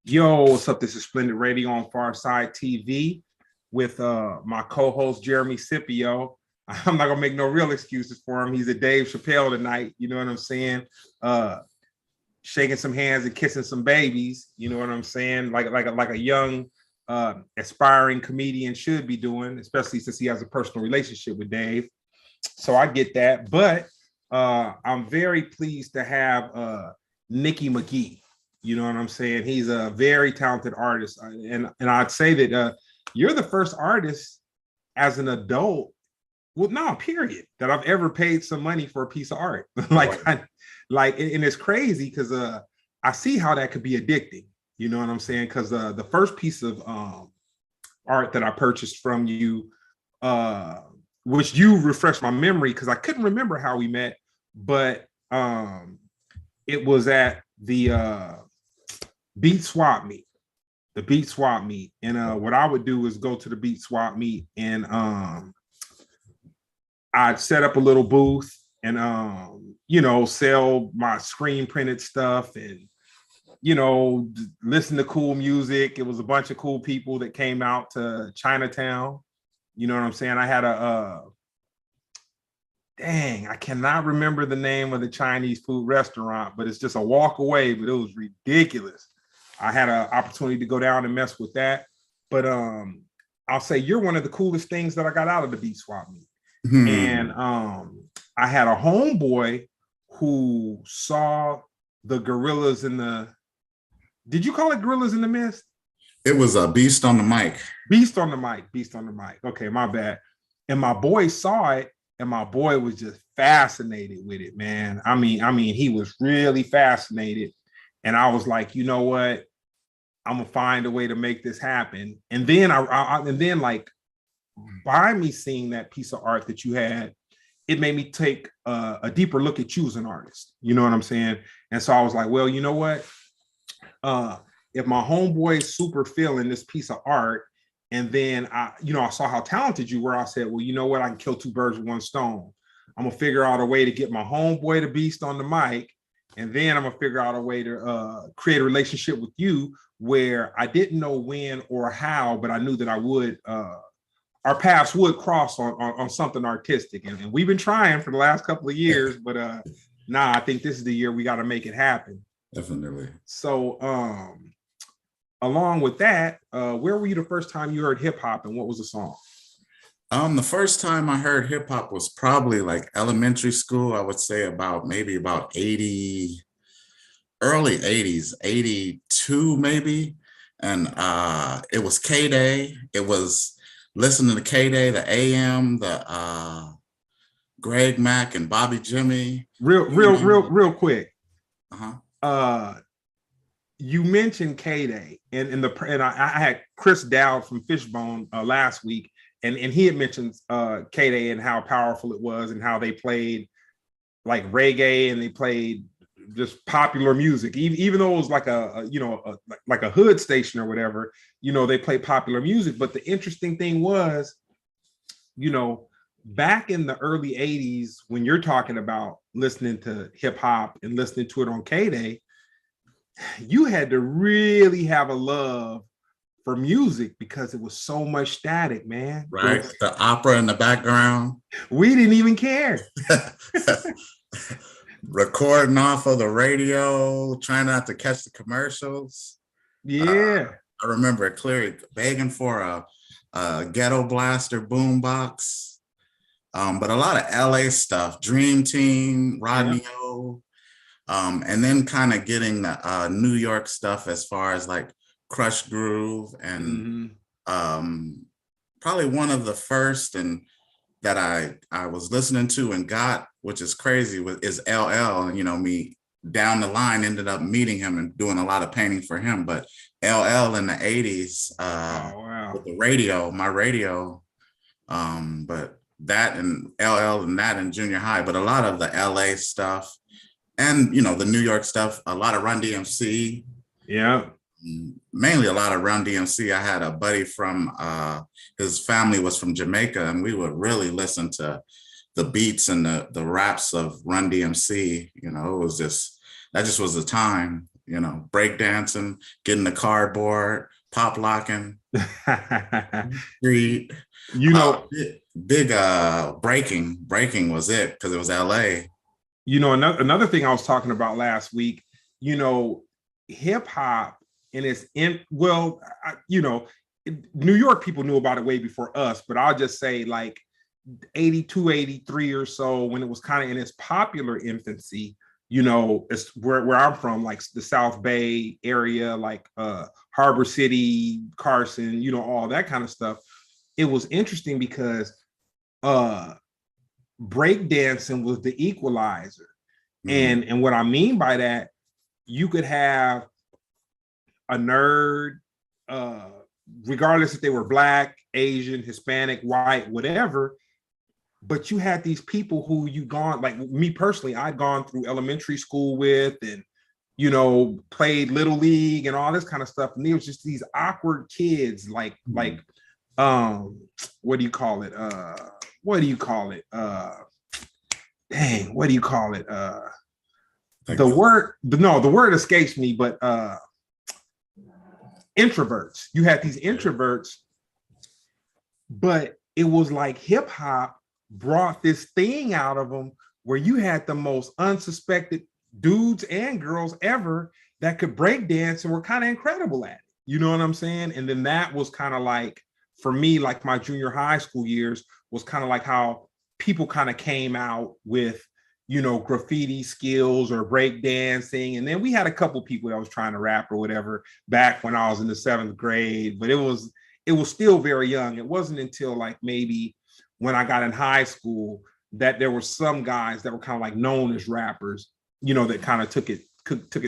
Yo, what's up? This is Splendid Radio on Pharcyde TV with my co-host Jeremy Scipio. I'm not gonna make no real excuses for him. He's a Dave Chappelle tonight. You know what I'm saying? Shaking some hands and kissing some babies. You know what I'm saying? Like a young aspiring comedian should be doing, especially since he has a personal relationship with Dave. So I get that, but I'm very pleased to have Nikki McGee. You know what I'm saying? He's a very talented artist, and I'd say that you're the first artist as an adult, well, no, period, that I've ever paid some money for a piece of art. And it's crazy because I see how that could be addicting. You know what I'm saying? Because the first piece of art that I purchased from you, which you refreshed my memory because I couldn't remember how we met, but it was at the beat swap meet, and what I would do is go to the beat swap meet, and I'd set up a little booth and sell my screen printed stuff and listen to cool music. It was a bunch of cool people that came out to Chinatown. You know what I'm saying? I had I cannot remember the name of the Chinese food restaurant, but it's just a walk away, but it was ridiculous. I had an opportunity to go down and mess with that. But I'll say you're one of the coolest things that I got out of the beat swap meet. And I had a homeboy who saw the gorillas in the, did you call it Gorillas in the Mist? It was a Beast on the Mic. Beast on the Mic. Okay, my bad. And my boy saw it, and my boy was just fascinated with it, man. I mean, he was really fascinated. And I was like, you know what? I'm gonna find a way to make this happen. And then by me seeing that piece of art that you had, it made me take a deeper look at you as an artist. You know what I'm saying? And so I was like, well, you know what? If my homeboy is super feeling this piece of art, and then I saw how talented you were, I said, well, you know what? I can kill two birds with one stone. I'm gonna figure out a way to get my homeboy to Beast on the Mic. And then I'm gonna figure out a way to create a relationship with you where I didn't know when or how, but I knew that I would, our paths would cross on something artistic. And we've been trying for the last couple of years, but I think this is the year we got to make it happen. Definitely. So along with that, where were you the first time you heard hip hop, and what was the song? The first time I heard hip hop was probably like elementary school. I would say about 80, early 80s, 82 maybe. And it was K-Day. It was listening to K-Day, the AM, the Greg Mack and Bobby Jimmy. Real quick. Uh-huh. You mentioned K-Day, and I had Chris Dowd from Fishbone last week. And he had mentioned K-Day and how powerful it was, and how they played like reggae and they played just popular music, even though it was like a hood station or whatever. They played popular music. But the interesting thing was, back in the early 80s, when you're talking about listening to hip hop and listening to it on K-Day, you had to really have a love for music because it was so much static, man. Right. The opera in the background. We didn't even care. Recording off of the radio, trying not to catch the commercials. Yeah. I remember it clearly, begging for a Ghetto Blaster boombox. But a lot of LA stuff, Dream Team, Rodney O. And then kind of getting the New York stuff as far as like Crush Groove, and probably one of the first and that I was listening to and got, which is crazy, is LL. And me down the line ended up meeting him and doing a lot of painting for him. But LL in the 80s with the radio, my radio, but that and LL and that in junior high, but a lot of the LA stuff and the New York stuff, a lot of Run DMC. Yeah. Mainly a lot of Run DMC. I had a buddy from his family was from Jamaica, and we would really listen to the beats and the raps of Run DMC. It was that just was the time. you know, break dancing, getting the cardboard, pop locking, street. You know, Big breaking was it because it was LA. another thing I was talking about last week, hip hop and its New York people knew about it way before us, but I'll just say like 82, 83 or so, when it was kind of in its popular infancy, it's where I'm from, like the South Bay area, like Harbor City, Carson, all that kind of stuff. It was interesting because breakdancing was the equalizer. And what I mean by that, you could have a nerd, regardless if they were Black, Asian, Hispanic, white, whatever, but you had these people who like me personally, I'd gone through elementary school with, and played Little League and all this kind of stuff. And there was just these awkward kids, like what do you call it? The word escapes me, but introverts. You had these introverts, but it was like hip hop brought this thing out of them where you had the most unsuspected dudes and girls ever that could break dance and were kind of incredible at it. You know what I'm saying? And then that was kind of like, for me, like my junior high school years was kind of like how people kind of came out with, graffiti skills or break dancing. And then we had a couple people that was trying to rap or whatever back when I was in the 7th grade, but it was still very young. It wasn't until like maybe when I got in high school that there were some guys that were kind of like known as rappers, that kind of took it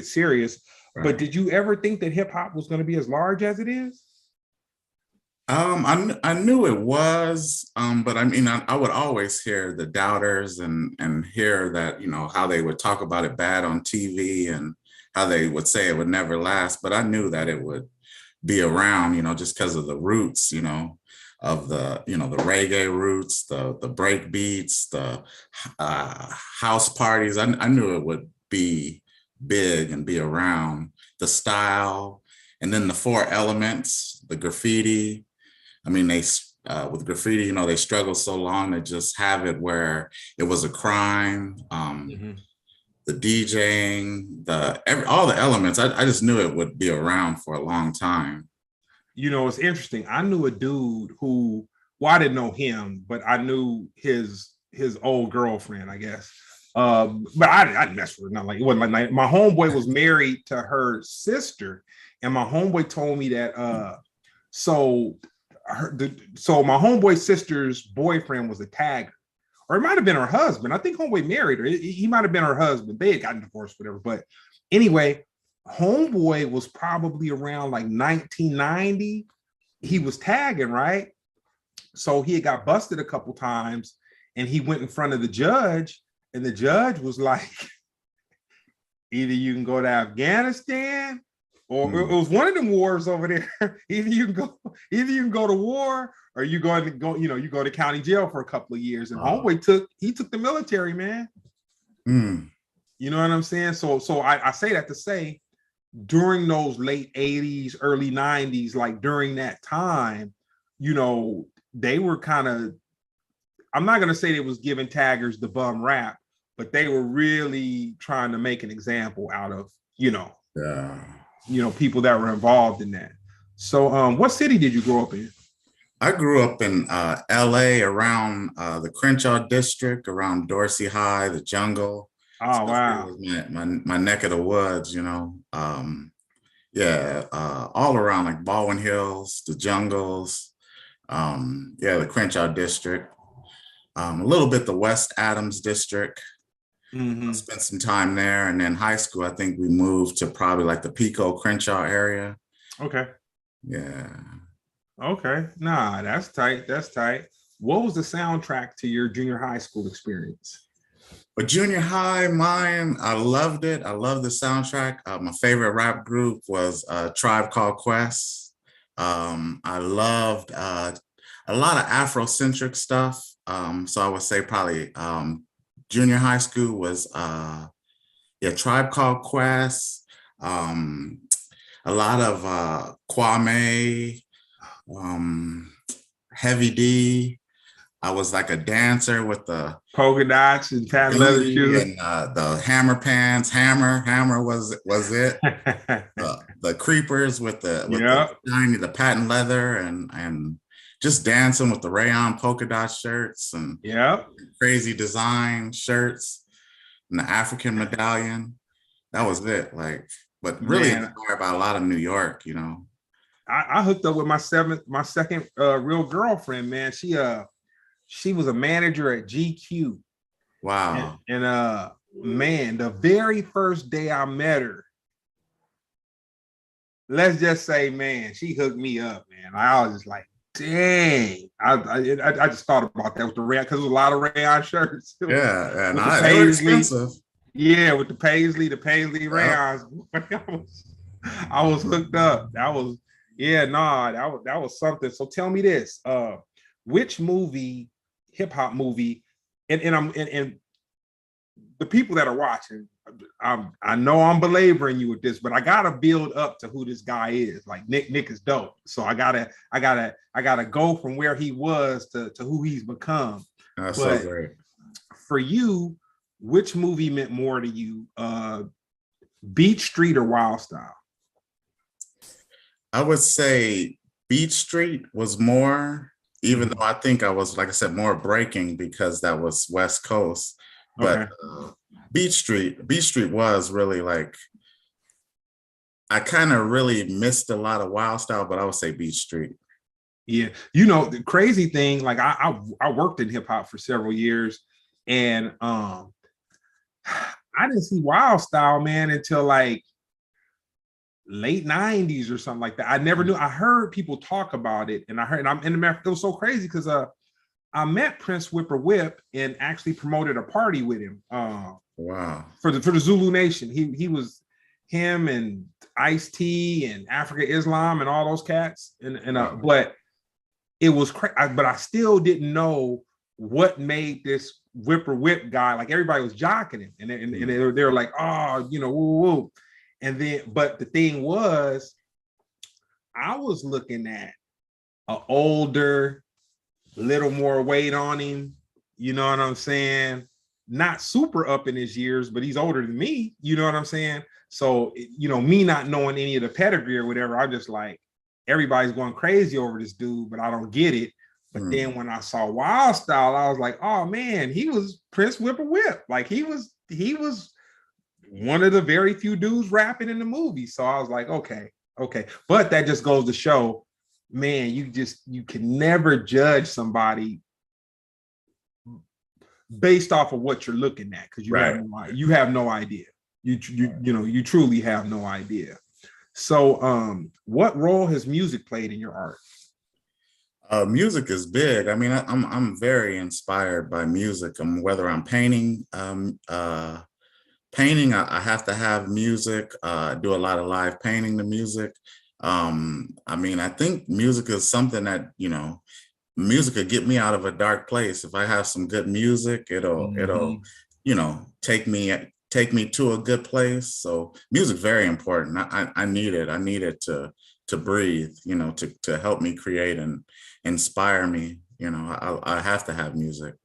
serious. Right. But did you ever think that hip hop was going to be as large as it is? I knew it was, but I mean, I would always hear the doubters and hear that, how they would talk about it bad on TV and how they would say it would never last. But I knew that it would be around, just because of the roots, of the, the reggae roots, the break beats, the house parties. I knew it would be big and be around, the style, and then the 4 elements, the graffiti. I mean, they with graffiti, they struggled so long to just have it where it was a crime. The DJing, all the elements. I just knew it would be around for a long time. It's interesting. I knew a dude who, I didn't know him, but I knew his old girlfriend, I guess. But I didn't mess with her. Not like, it wasn't like my homeboy was married to her sister, and my homeboy told me that so my homeboy's sister's boyfriend was a tagger, or it might have been her husband. I think homeboy married her. He might have been her husband. They had gotten divorced, whatever. But anyway, homeboy was probably around like 1990. He was tagging, right? So he had got busted a couple times, and he went in front of the judge, and the judge was like, either you can go to Afghanistan, or it was one of them wars over there. Either you can go to war, or you go to county jail for a couple of years. And homeboy took the military, man. You know what I'm saying? So I say that to say, during those late 80s, early 90s, like during that time, they were kind of, I'm not going to say they was giving taggers the bum rap, but they were really trying to make an example out of, people that were involved in that. So what city did you grow up in? I grew up in LA, around the Crenshaw district, around Dorsey High, the Jungle. Oh, wow. My neck of the woods, all around, like Baldwin Hills, the Jungles, the Crenshaw district, a little bit the West Adams district. I spent some time there, and then high school, I think we moved to probably like the Pico Crenshaw area. Okay. Yeah. Okay. Nah, that's tight. That's tight. What was the soundtrack to your junior high school experience? But junior high, mine, I loved it. I loved the soundtrack. My favorite rap group was Tribe Called Quest. I loved a lot of Afrocentric stuff. So I would say probably junior high school was Tribe Called Quest. um, a lot of Kwame, Heavy D. I was like a dancer with the Polka dots and patent leather beanie shoes. and the hammer pants. Hammer was it. The creepers with Yeah, the patent leather and just dancing with the rayon polka dot shirts and yeah. crazy design shirts and the African medallion. That was it. Like, but really Man, inspired by a lot of New York, you know. I hooked up with my second real girlfriend, man. She was a manager at GQ. Wow. And man, the very first day I met her, let's just say, man, she hooked me up, man. I was just like, dang. I just thought about that with the rayon, because there was a lot of rayon shirts. Yeah, and With the they were paisley. expensive. Yeah, with the paisley Yep. rayons. I was hooked up. That was, yeah, nah, that was something. So tell me this, which movie, hip hop movie, and the people that are watching, I know I'm belaboring you with this, but I gotta build up to who this guy is. Like Nick is dope. So I gotta go from where he was to who he's become. That's But so great. for you, which movie meant more to you? Beach Street or Wild Style? I would say Beach Street was more, even though I think I was, like I said, more breaking because that was West Coast. But Beach Street was really like, I kind of really missed a lot of Wild Style, but I would say Beach Street. Yeah, you know, the crazy thing, like I worked in hip hop for several years, and I didn't see Wild Style, man, until like late 90s or something like that. I never knew. I heard people talk about it, and it was so crazy because I met Prince Whipper Whip and actually promoted a party with him. Wow. For the Zulu Nation. He was him and Ice-T and Africa Islam and all those cats. And but it was crazy. But I still didn't know what made this Whipper Whip guy, like everybody was jocking him, and they were like, oh, you know, woo, woo. And then, but the thing was, I was looking at an older, little more weight on him. You know what I'm saying? Not super up in his years, but he's older than me. You know what I'm saying? So, you know, me not knowing any of the pedigree or whatever, I'm just like, everybody's going crazy over this dude, but I don't get it. But then when I saw Wild Style, I was like, oh man, he was Prince Whipper Whip. Like he was one of the very few dudes rapping in the movie. So I was like, okay. But that just goes to show, man, you can never judge somebody based off of what you're looking at, because you have no idea. You truly have no idea. So what role has music played in your art? Music is big. I mean, I'm very inspired by music. Whether I'm painting, I have to have music. I do a lot of live painting to music. I mean, I think music is something that, you know, music could get me out of a dark place. If I have some good music, it'll you know, take me to a good place. So music very important. I need it. I need it to breathe, you know, to help me create and inspire me. You know, I have to have music.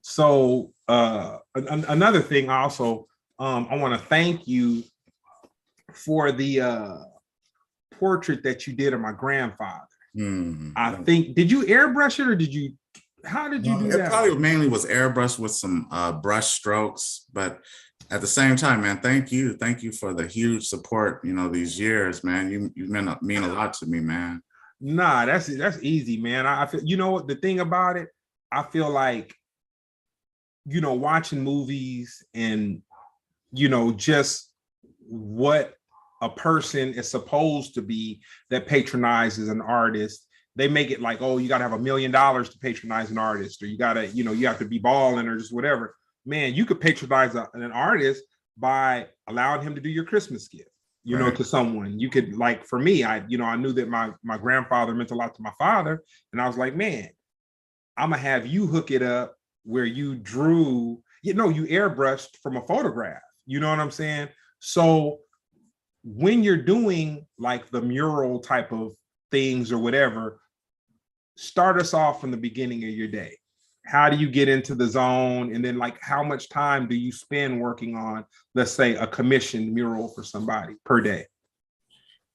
So another thing also, I want to thank you for the portrait that you did of my grandfather. I think, did you airbrush it, or how did you do that? It probably mainly was airbrushed with some brush strokes, but at the same time, man, thank you for the huge support, you know, these years, man. You mean a lot to me, man. Nah, that's easy, man. I feel, you know what, the thing about it, I feel like, you know, watching movies and, you know, just what a person is supposed to be that patronizes an artist. They make it like, oh, you got to have $1 million to patronize an artist, or you got to, you know, you have to be balling or just whatever. Man, you could patronize an artist by allowing him to do your Christmas gift, you know, to someone. You could, like, for me, I knew that my grandfather meant a lot to my father. And I was like, man, I'm gonna have you hook it up where you drew, you airbrushed from a photograph. You know what I'm saying? So when you're doing like the mural type of things or whatever, start us off from the beginning of your day. How do you get into the zone? And then like, how much time do you spend working on, let's say, a commissioned mural for somebody per day?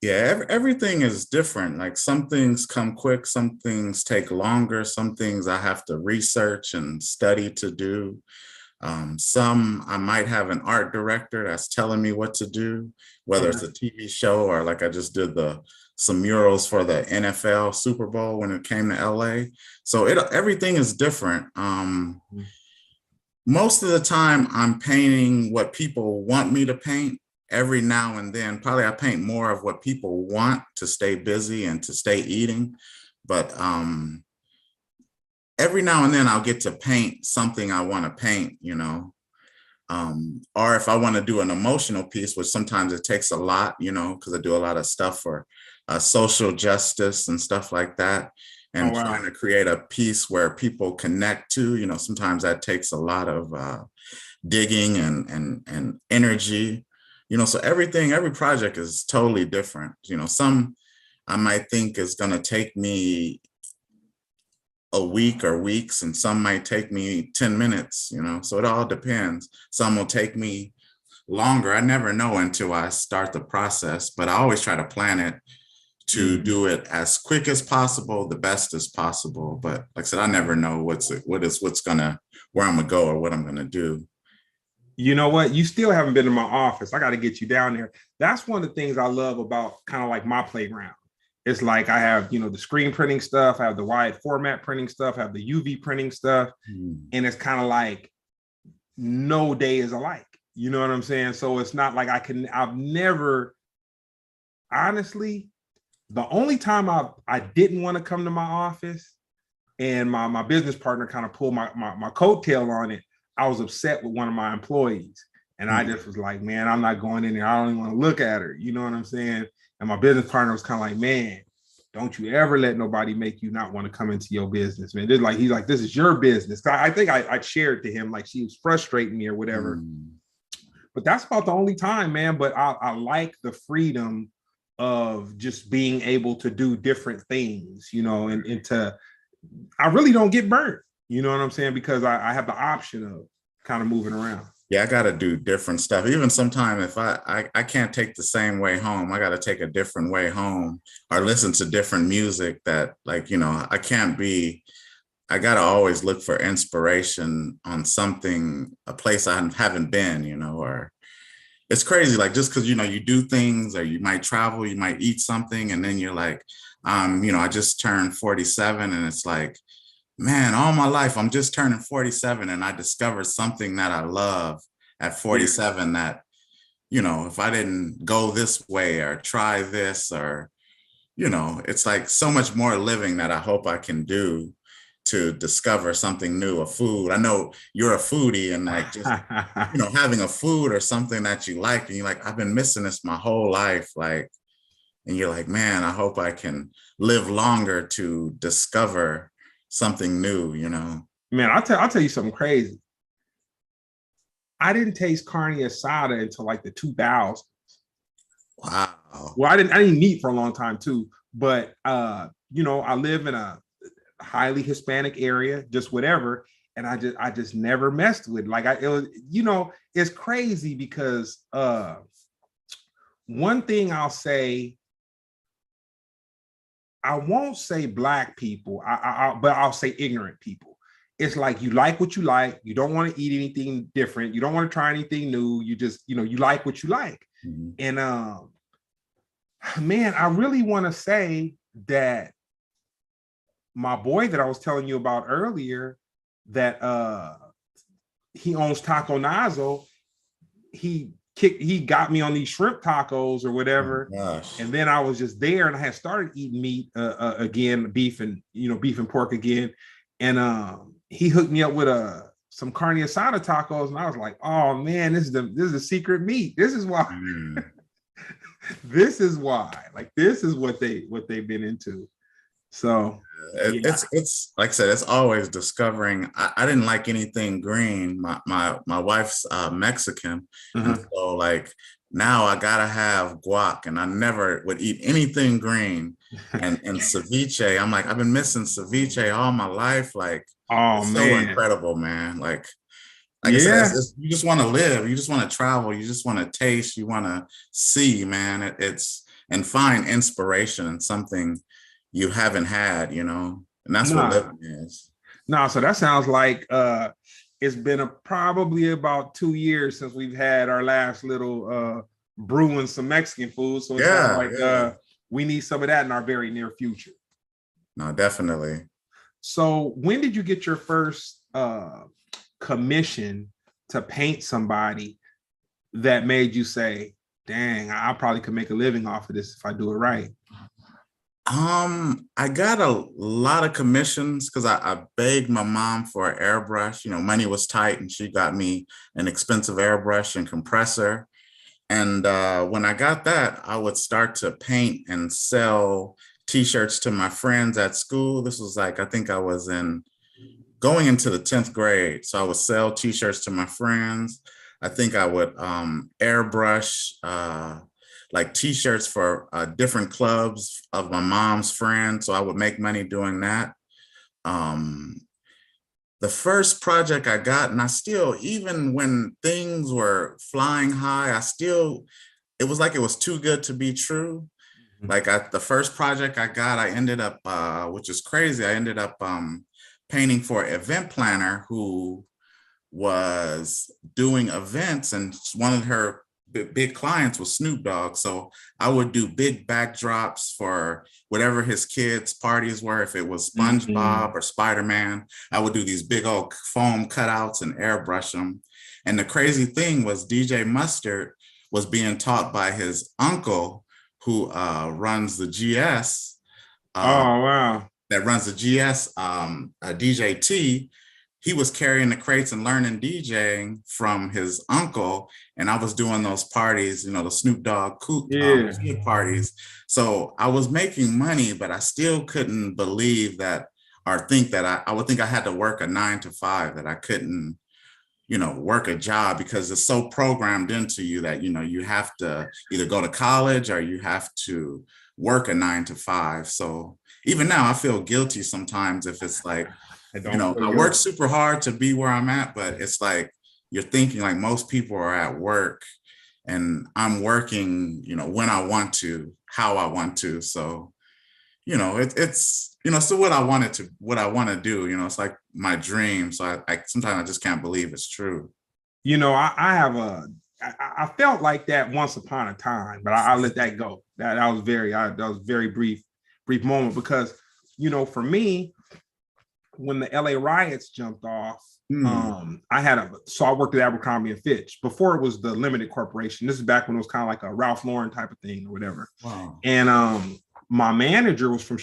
Yeah, everything is different. Like some things come quick, some things take longer, some things I have to research and study to do. Some I might have an art director that's telling me what to do, whether it's a TV show or like I just did some murals for the NFL Super Bowl when it came to LA. So everything is different. Most of the time I'm painting what people want me to paint. Every now and then, probably I paint more of what people want to stay busy and to stay eating. But every now and then I'll get to paint something I want to paint, you know. Or if I want to do an emotional piece, which sometimes it takes a lot, you know, because I do a lot of stuff for social justice and stuff like that. And trying to create a piece where people connect to, you know, sometimes that takes a lot of digging and energy. You know, so every project is totally different. You know, some I might think is going to take me a week or weeks, and some might take me 10 minutes, you know, so it all depends. Some will take me longer. I never know until I start the process, but I always try to plan it to do it as quick as possible, the best as possible. But like I said, I never know where I'm gonna go or what I'm gonna do. You know what? You still haven't been in my office. I got to get you down there. That's one of the things I love about kind of like my playground. It's like I have, you know, the screen printing stuff, I have the wide format printing stuff, I have the UV printing stuff. And it's kind of like no day is alike. You know what I'm saying? So it's not like I've never, honestly, the only time I didn't want to come to my office and my business partner kind of pulled my coattail on it, I was upset with one of my employees. And I just was like, man, I'm not going in there. I don't even want to look at her. You know what I'm saying? And my business partner was kind of like, man, don't you ever let nobody make you not want to come into your business, man. He's like, this is your business. I think I shared to him, like she was frustrating me or whatever. But that's about the only time, man. But I like the freedom of just being able to do different things, you know, and I really don't get burnt. You know what I'm saying? Because I have the option of kind of moving around. Yeah, I got to do different stuff. Even sometimes if I can't take the same way home, I got to take a different way home or listen to different music that, like, you know, I got to always look for inspiration on something, a place I haven't been, you know, or it's crazy. Like just because, you know, you do things or you might travel, you might eat something and then you're like, you know, I just turned 47 and it's like, man, all my life, I'm just turning 47 and I discovered something that I love at 47 that, you know, if I didn't go this way or try this or, you know, it's like so much more living that I hope I can do to discover something new, a food. I know you're a foodie and like just, you know, having a food or something that you like and you're like, I've been missing this my whole life. Like, and you're like, man, I hope I can live longer to discover something new, you know. Man, I'll tell you something crazy. I didn't taste carne asada until like the 2000s. Wow. Well, I didn't eat for a long time too, but you know, I live in a highly Hispanic area, just whatever, and I just never messed with it. Like it was, you know, it's crazy because one thing I'll say, I won't say black people, but I'll say ignorant people. It's like you like what you like. You don't want to eat anything different. You don't want to try anything new. You just, you know, you like what you like. And man, I really want to say that my boy that I was telling you about earlier, that he owns Taco Nazo, he got me on these shrimp tacos or whatever. And then I was just there and I had started eating meat again, beef and pork again. And he hooked me up with some carne asada tacos. And I was like, oh man, this is the secret meat. This is why. This is why. Like, this is what they've been into. So Yeah. It's like I said, it's always discovering. I didn't like anything green. My wife's Mexican, and Mhm. so like now I gotta have guac, and I never would eat anything green. And ceviche, I'm like, I've been missing ceviche all my life. Like Oh it's so man. incredible, man. Like I said, Yeah. you just want to live, you just want to travel, you just want to taste, you want to see, man. It's and find inspiration in something you haven't had, and that's what Nah. living is. No, so that sounds like it's been probably about 2 years since we've had our last little brewing some Mexican food. So it sounds Yeah, like yeah. we need some of that in our very near future. No, definitely. So when did you get your first commission to paint somebody that made you say, dang, I probably could make a living off of this if I do it right? I got a lot of commissions because I begged my mom for an airbrush. Money was tight, and she got me an expensive airbrush and compressor. And when I got that, I would start to paint and sell t-shirts to my friends at school. This was like, I think I was going into the 10th grade. So I would sell t-shirts to my friends. I think I would airbrush like t-shirts for different clubs of my mom's friends. So I would make money doing that. Um, the first project I got, and I still, even when things were flying high, it was like it was too good to be true. Like the first project I got, I ended up, which is crazy, I ended up painting for an event planner who was doing events, and one of her big clients was Snoop Dogg. So I would do big backdrops for whatever his kids' parties were. If it was SpongeBob or Spider-Man, I would do these big old foam cutouts and airbrush them. And the crazy thing was DJ Mustard was being taught by his uncle who runs the GS. Oh, wow. That runs the GS, DJT. He was carrying the crates and learning DJing from his uncle. And I was doing those parties, the Snoop Dogg kid parties. So I was making money, but I still couldn't believe that, or think that I would think I had to work a 9 to 5, that I couldn't, work a job, because it's so programmed into you that, you have to either go to college or you have to work a 9 to 5. So even now I feel guilty sometimes if it's like, I work super hard to be where I'm at, but it's like, you're thinking like most people are at work and I'm working, when I want to, how I want to. So, it's so what I want to do, it's like my dream. So I sometimes I just can't believe it's true. I felt like that once upon a time, but I let that go. That was very brief moment, because, for me, when the LA riots jumped off, I worked at Abercrombie and Fitch before it was the limited corporation. This is back when it was kind of like a Ralph Lauren type of thing or whatever. Wow. And my manager was from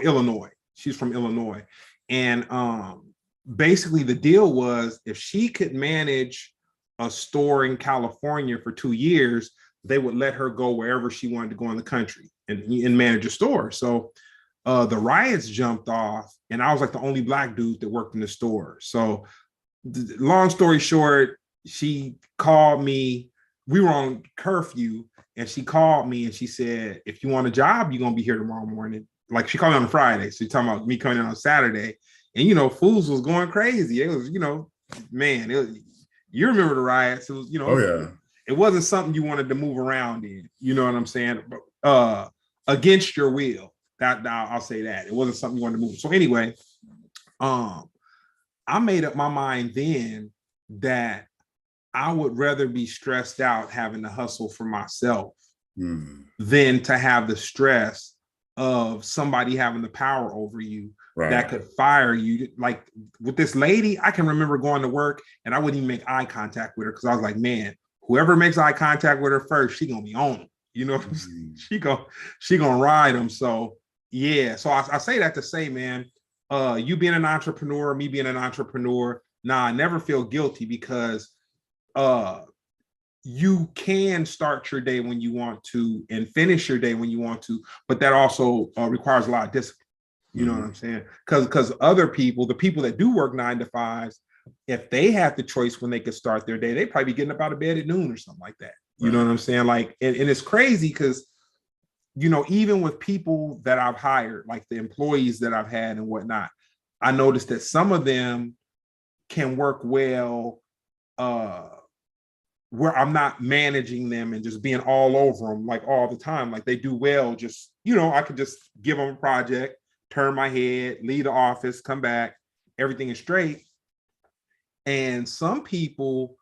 Illinois. She's from Illinois. And basically the deal was, if she could manage a store in California for 2 years, they would let her go wherever she wanted to go in the country and manage a store. So the riots jumped off, and I was like the only Black dude that worked in the store. So long story short, she called me. We were on curfew, and she called me and she said, if you want a job, you're going to be here tomorrow morning. Like, she called me on a Friday. So you're talking about me coming in on Saturday. And, fools was going crazy. It was, man, you remember the riots. It was, Oh, yeah. It wasn't something you wanted to move around in. You know what I'm saying? Against your will. That I'll say that. It wasn't something you wanted to move. So anyway, I made up my mind then that I would rather be stressed out having to hustle for myself than to have the stress of somebody having the power over you that could fire you. Like with this lady, I can remember going to work and I wouldn't even make eye contact with her, because I was like, man, whoever makes eye contact with her first, she gonna be on them. She gonna ride them. So yeah, so I say that to say, man, you being an entrepreneur, me being an entrepreneur, I never feel guilty, because you can start your day when you want to and finish your day when you want to, but that also requires a lot of discipline. You know what I'm saying? Because other people, the people that do work 9 to 5s, if they had the choice when they could start their day, they'd probably be getting up out of bed at noon or something like that. You know what I'm saying? Like, and it's crazy because, you know, even with people that I've hired, like the employees that I've had and whatnot, I noticed that some of them can work well where I'm not managing them and just being all over them like all the time. Like they do well, just, you know, I could just give them a project, turn my head, leave the office, come back, everything is straight. And some people,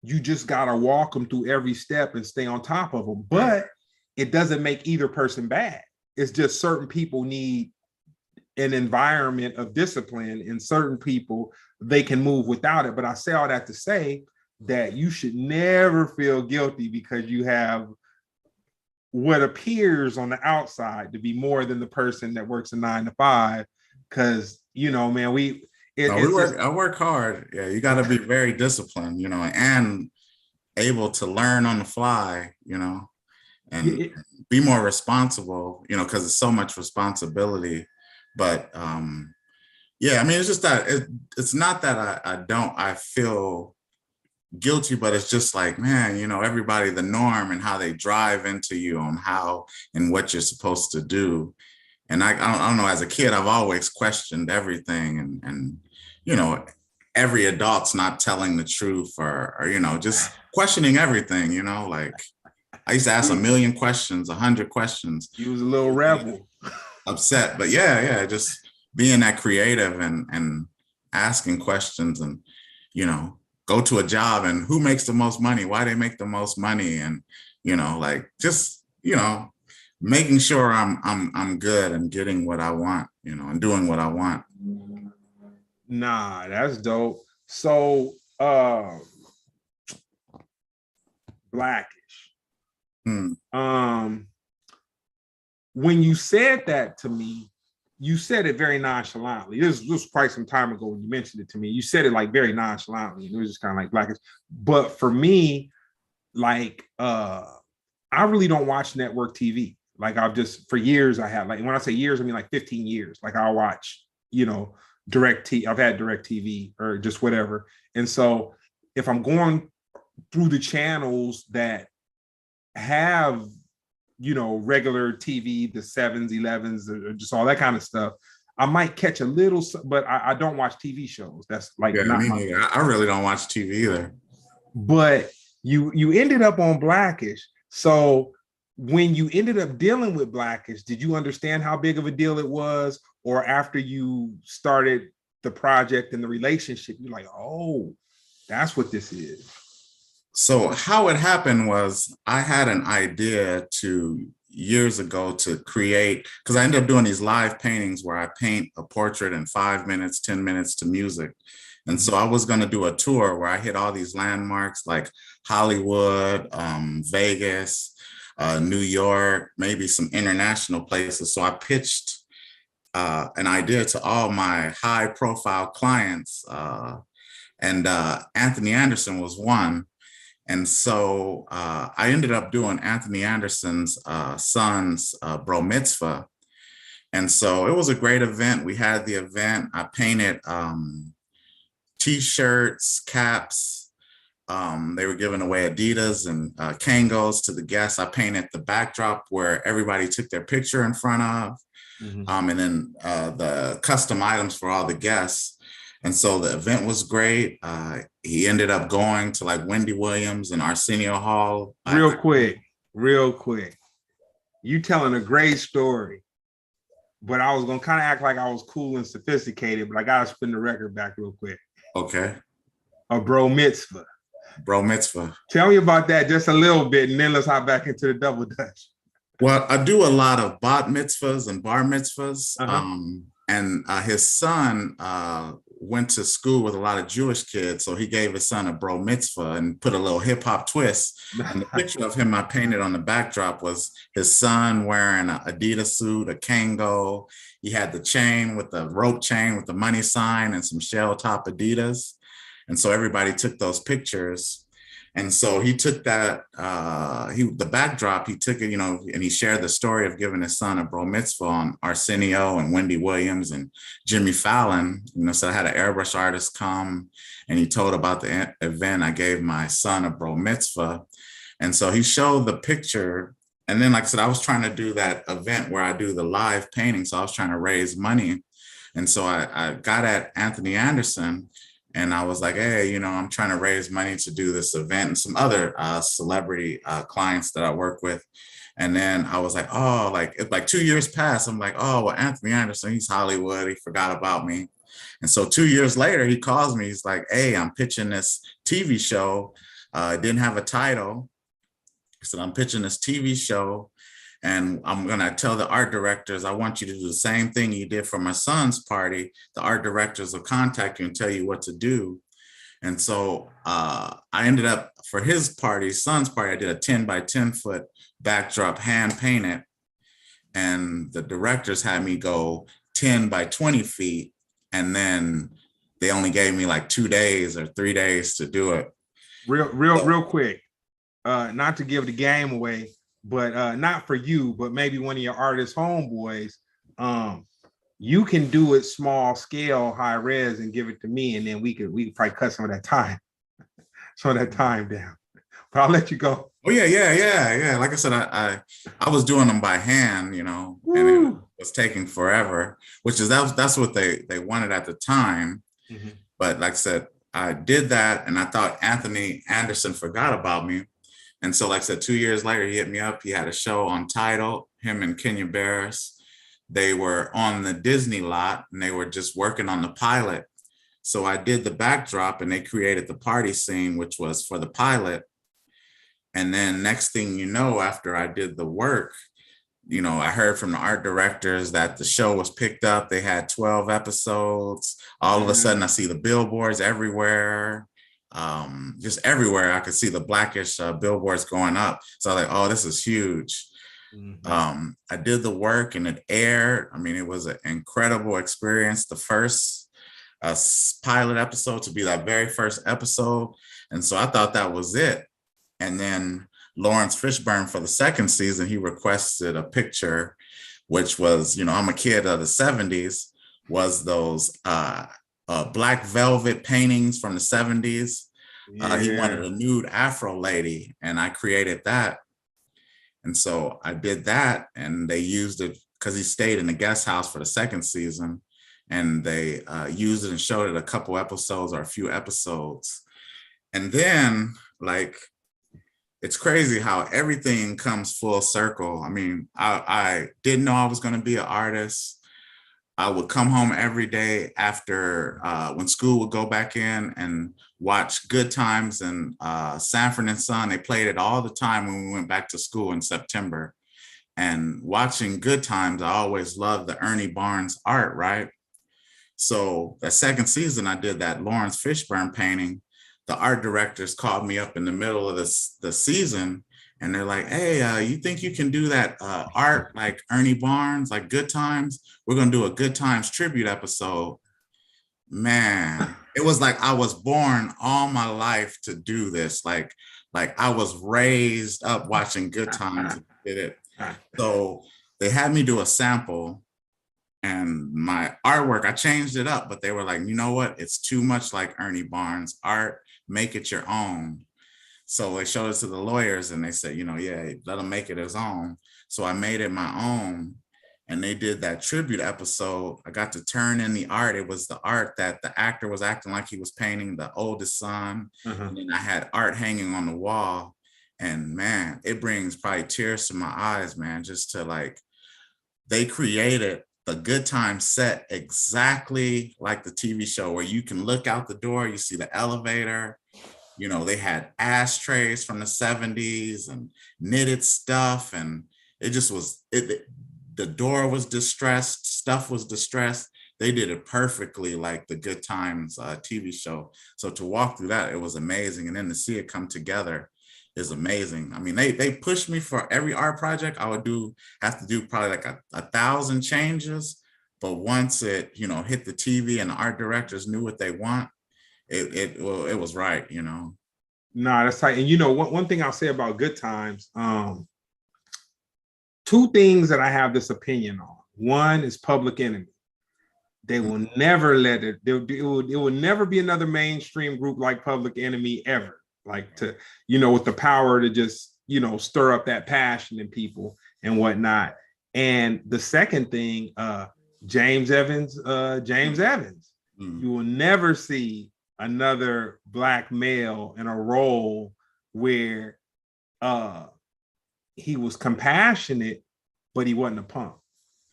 you just gotta walk them through every step and stay on top of them. But it doesn't make either person bad. It's just certain people need an environment of discipline, and certain people, they can move without it. But I say all that to say that you should never feel guilty because you have what appears on the outside to be more than the person that works a 9 to 5. Because, you know, man, I work hard. Yeah, you got to be very disciplined, you know, and able to learn on the fly, you know, and be more responsible, you know, because it's so much responsibility. But yeah, I mean, it's just that it's not that I feel guilty, but it's just like, man, you know, everybody, the norm and how they drive into you on how and what you're supposed to do. And I don't know, as a kid, I've always questioned everything, and you know, every adult's not telling the truth, or you know, just questioning everything, you know, like I used to ask 1,000,000 questions, 100 questions. You was a little rebel. Upset, but yeah, just being that creative and asking questions, and you know, go to a job and who makes the most money, why they make the most money, and you know, like just, you know, making sure I'm good and getting what I want, you know, and doing what I want. Nah, that's dope. So Blackish. When you said that to me, you said it very nonchalantly. This was quite some time ago when you mentioned it to me. You said it like very nonchalantly. It was just kind of like Blackish. But for me, like I really don't watch network TV. Like I've just, for years I have, like when I say years, I mean like 15 years. Like I'll watch, you know, I've had direct TV or just whatever. And so if I'm going through the channels that have, you know, regular TV, the 7s, 11s, or just all that kind of stuff, I might catch a little, but I don't watch TV shows. That's like, yeah, I really don't watch TV either. But you ended up on Blackish. So when you ended up dealing with Blackish, did you understand how big of a deal it was? Or after you started the project and the relationship, you're like, oh, that's what this is? So how it happened was I had an idea years ago to create, because I ended up doing these live paintings where I paint a portrait in 5 minutes, 10 minutes to music. And so I was going to do a tour where I hit all these landmarks like Hollywood, Vegas, New York, maybe some international places. So I pitched an idea to all my high profile clients, and Anthony Anderson was one. And so I ended up doing Anthony Anderson's son's bar mitzvah. And so it was a great event. We had the event. I painted T-shirts, caps. They were giving away Adidas and Kangos to the guests. I painted the backdrop where everybody took their picture in front of, and then the custom items for all the guests. And so the event was great. He ended up going to like Wendy Williams and Arsenio Hall. Real quick. You telling a great story, but I was gonna kind of act like I was cool and sophisticated, but I gotta spin the record back real quick. Okay. A bar mitzvah. Bar mitzvah. Tell me about that just a little bit, and then let's hop back into the double dutch. Well, I do a lot of bat mitzvahs and bar mitzvahs. And his son went to school with a lot of Jewish kids, so he gave his son a bar mitzvah and put a little hip hop twist. And the picture of him I painted on the backdrop was his son wearing an Adidas suit, a Kango. He had the chain with the rope chain with the money sign and some shell top Adidas. And so everybody took those pictures. And so he took that, the backdrop, he took it, you know, and he shared the story of giving his son a bar mitzvah on Arsenio and Wendy Williams and Jimmy Fallon. You know, so I had an airbrush artist come and he told about the event. I gave my son a bar mitzvah. And so he showed the picture. And then, like I said, I was trying to do that event where I do the live painting. So I was trying to raise money. And so I got at Anthony Anderson. And I was like, hey, you know, I'm trying to raise money to do this event and some other celebrity clients that I work with. And then I was like, oh, like 2 years passed. I'm like, oh, well, Anthony Anderson, he's Hollywood. He forgot about me. And so 2 years later, he calls me. He's like, hey, I'm pitching this TV show. It didn't have a title. He said, I'm pitching this TV show. And I'm going to tell the art directors, I want you to do the same thing you did for my son's party. The art directors will contact you and tell you what to do. And so I ended up, for his party, son's party, I did a 10 by 10 foot backdrop, hand painted. And the directors had me go 10 by 20 feet. And then they only gave me like 2 days or 3 days to do it. Real quick, not to give the game away, but not for you, but maybe one of your artist homeboys. You can do it small scale, high res, and give it to me, and then we could probably cut some of that time down. But I'll let you go. Oh yeah. Like I said, I was doing them by hand, you know, Woo. and it was taking forever, which is that's what they wanted at the time. Mm-hmm. But like I said, I did that, and I thought Anthony Anderson forgot about me. And so, like I said, 2 years later, he hit me up. He had a show on Untitled, him and Kenya Barris. They were on the Disney lot, and they were just working on the pilot. So I did the backdrop, and they created the party scene, which was for the pilot. And then next thing you know, after I did the work, you know, I heard from the art directors that the show was picked up. They had 12 episodes. All of a sudden, I see the billboards everywhere. Just everywhere I could see the Blackish billboards going up. So I was like, oh, this is huge. Mm-hmm. I did the work and it aired. I mean, it was an incredible experience. The first pilot episode to be that very first episode. And so I thought that was it. And then Lawrence Fishburne, for the second season, he requested a picture, which was, you know, I'm a kid of the 70s, was those black velvet paintings from the 70s. Yeah. He wanted a nude Afro lady, and I created that. And so I did that, and they used it because he stayed in the guest house for the second season, and they used it and showed it a couple episodes or a few episodes. And then, like, it's crazy how everything comes full circle. I mean, I didn't know I was going to be an artist. I would come home every day after when school would go back in and watch Good Times and Sanford and Son. They played it all the time when we went back to school in September. And watching Good Times, I always loved the Ernie Barnes art, right? So the second season, I did that Lawrence Fishburne painting. The art directors called me up in the middle of the season, and they're like, hey, you think you can do that art like Ernie Barnes, like Good Times? We're going to do a Good Times tribute episode. Man, it was like I was born all my life to do this. Like I was raised up watching Good Times and did it. So they had me do a sample, and my artwork, I changed it up, but they were like, you know what? It's too much like Ernie Barnes art. Make it your own. So they showed it to the lawyers, and they said, you know, yeah, let him make it his own. So I made it my own, and they did that tribute episode. I got to turn in the art. It was the art that the actor was acting like he was painting, the oldest son. And then I had art hanging on the wall, and man, it brings probably tears to my eyes, man, just to like, they created the Good Times set exactly like the TV show, where you can look out the door, you see the elevator. You know, they had ashtrays from the 70s and knitted stuff, and it just was, the door was distressed, stuff was distressed. They did it perfectly like the Good Times TV show. So to walk through that, it was amazing. And then to see it come together is amazing. I mean, they pushed me for every art project. I would have to do probably like 1,000 changes. But once it, you know, hit the TV and the art directors knew what they want, it was right, you know. Nah, that's tight. And you know, one thing I'll say about Good Times, two things that I have this opinion on. One is Public Enemy. They will never let it. It will never be another mainstream group like Public Enemy ever. Like to, you know, with the power to just, you know, stir up that passion in people and whatnot. And the second thing, James Evans, James Evans. You will never see another black male in a role where he was compassionate, but he wasn't a punk.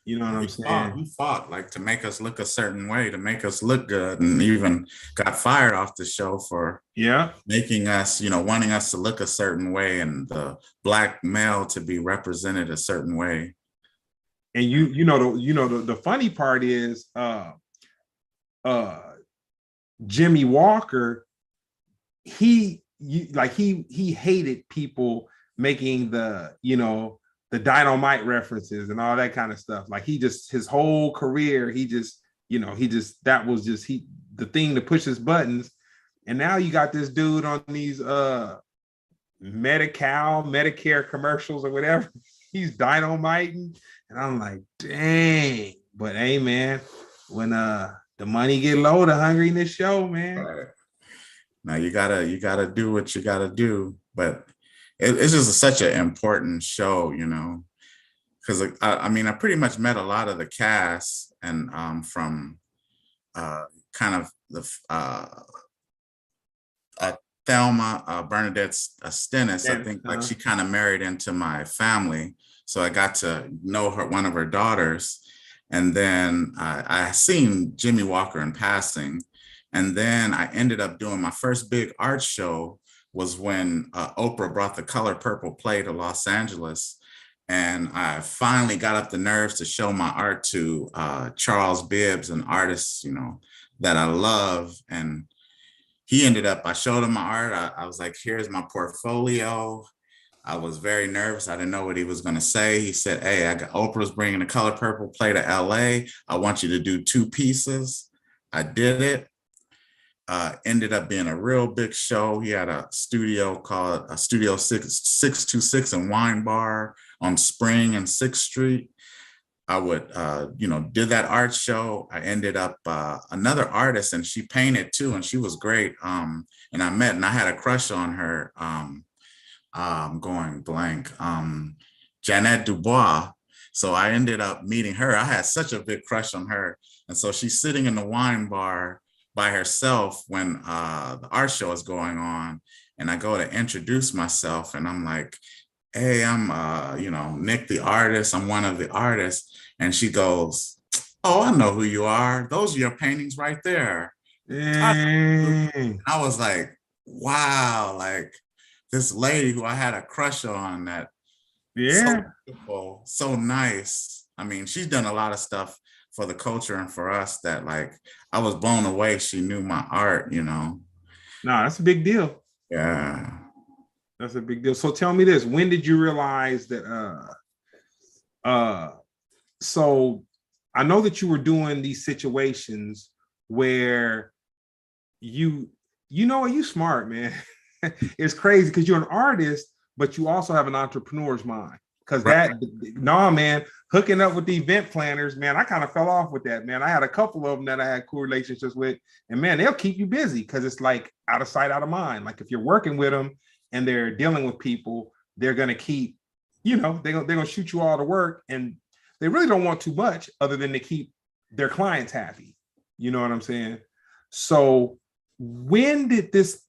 You know what I'm saying? He fought like to make us look a certain way, to make us look good, and even got fired off the show for making us, you know, wanting us to look a certain way and the black male to be represented a certain way. And the funny part is Jimmy Walker, he hated people making the, you know, the dynamite references and all that kind of stuff. Like his whole career, that was just the thing to push his buttons. And now you got this dude on these Medicare commercials or whatever. He's dynamiting. And I'm like, dang. But hey, man, when the money get low, the hungriness show, man. Right. Now you gotta do what you gotta do. But it's just such an important show, you know, because I mean, I pretty much met a lot of the cast, and from kind of the Thelma Bernadette Stennis, I think like she kind of married into my family. So I got to know her, one of her daughters. And then I seen Jimmy Walker in passing. And then I ended up doing my first big art show was when Oprah brought the Color Purple play to Los Angeles. And I finally got up the nerves to show my art to Charles Bibbs, an artist, you know, that I love. And he ended up, I showed him my art. I was like, here's my portfolio. I was very nervous. I didn't know what he was going to say. He said, hey, Oprah's bringing the Color Purple play to LA. I want you to do 2 pieces. I did it. Ended up being a real big show. He had a studio called Studio 626 and Wine Bar on Spring and 6th Street. I would, did that art show. I ended up another artist, and she painted too, and she was great. And I had a crush on her. I'm going blank. Jeanette Dubois. So I ended up meeting her. I had such a big crush on her. And so she's sitting in the wine bar by herself when the art show is going on. And I go to introduce myself, and I'm like, hey, I'm, Nick the artist. I'm one of the artists. And she goes, oh, I know who you are. Those are your paintings right there. I was like, wow, like this lady who I had a crush on, that so beautiful, so nice. I mean, she's done a lot of stuff for the culture and for us that, like, I was blown away. She knew my art, you know. No, that's a big deal. Yeah. That's a big deal. So tell me this, when did you realize that, so I know that you were doing these situations where you smart, man. It's crazy because you're an artist, but you also have an entrepreneur's mind. Because man, hooking up with the event planners, man, I kind of fell off with that, man. I had a couple of them that I had cool relationships with, and man, they'll keep you busy because it's like out of sight, out of mind. Like if you're working with them and they're dealing with people, they're going to keep, they're going to shoot you all to work, and they really don't want too much other than to keep their clients happy. You know what I'm saying? So when did this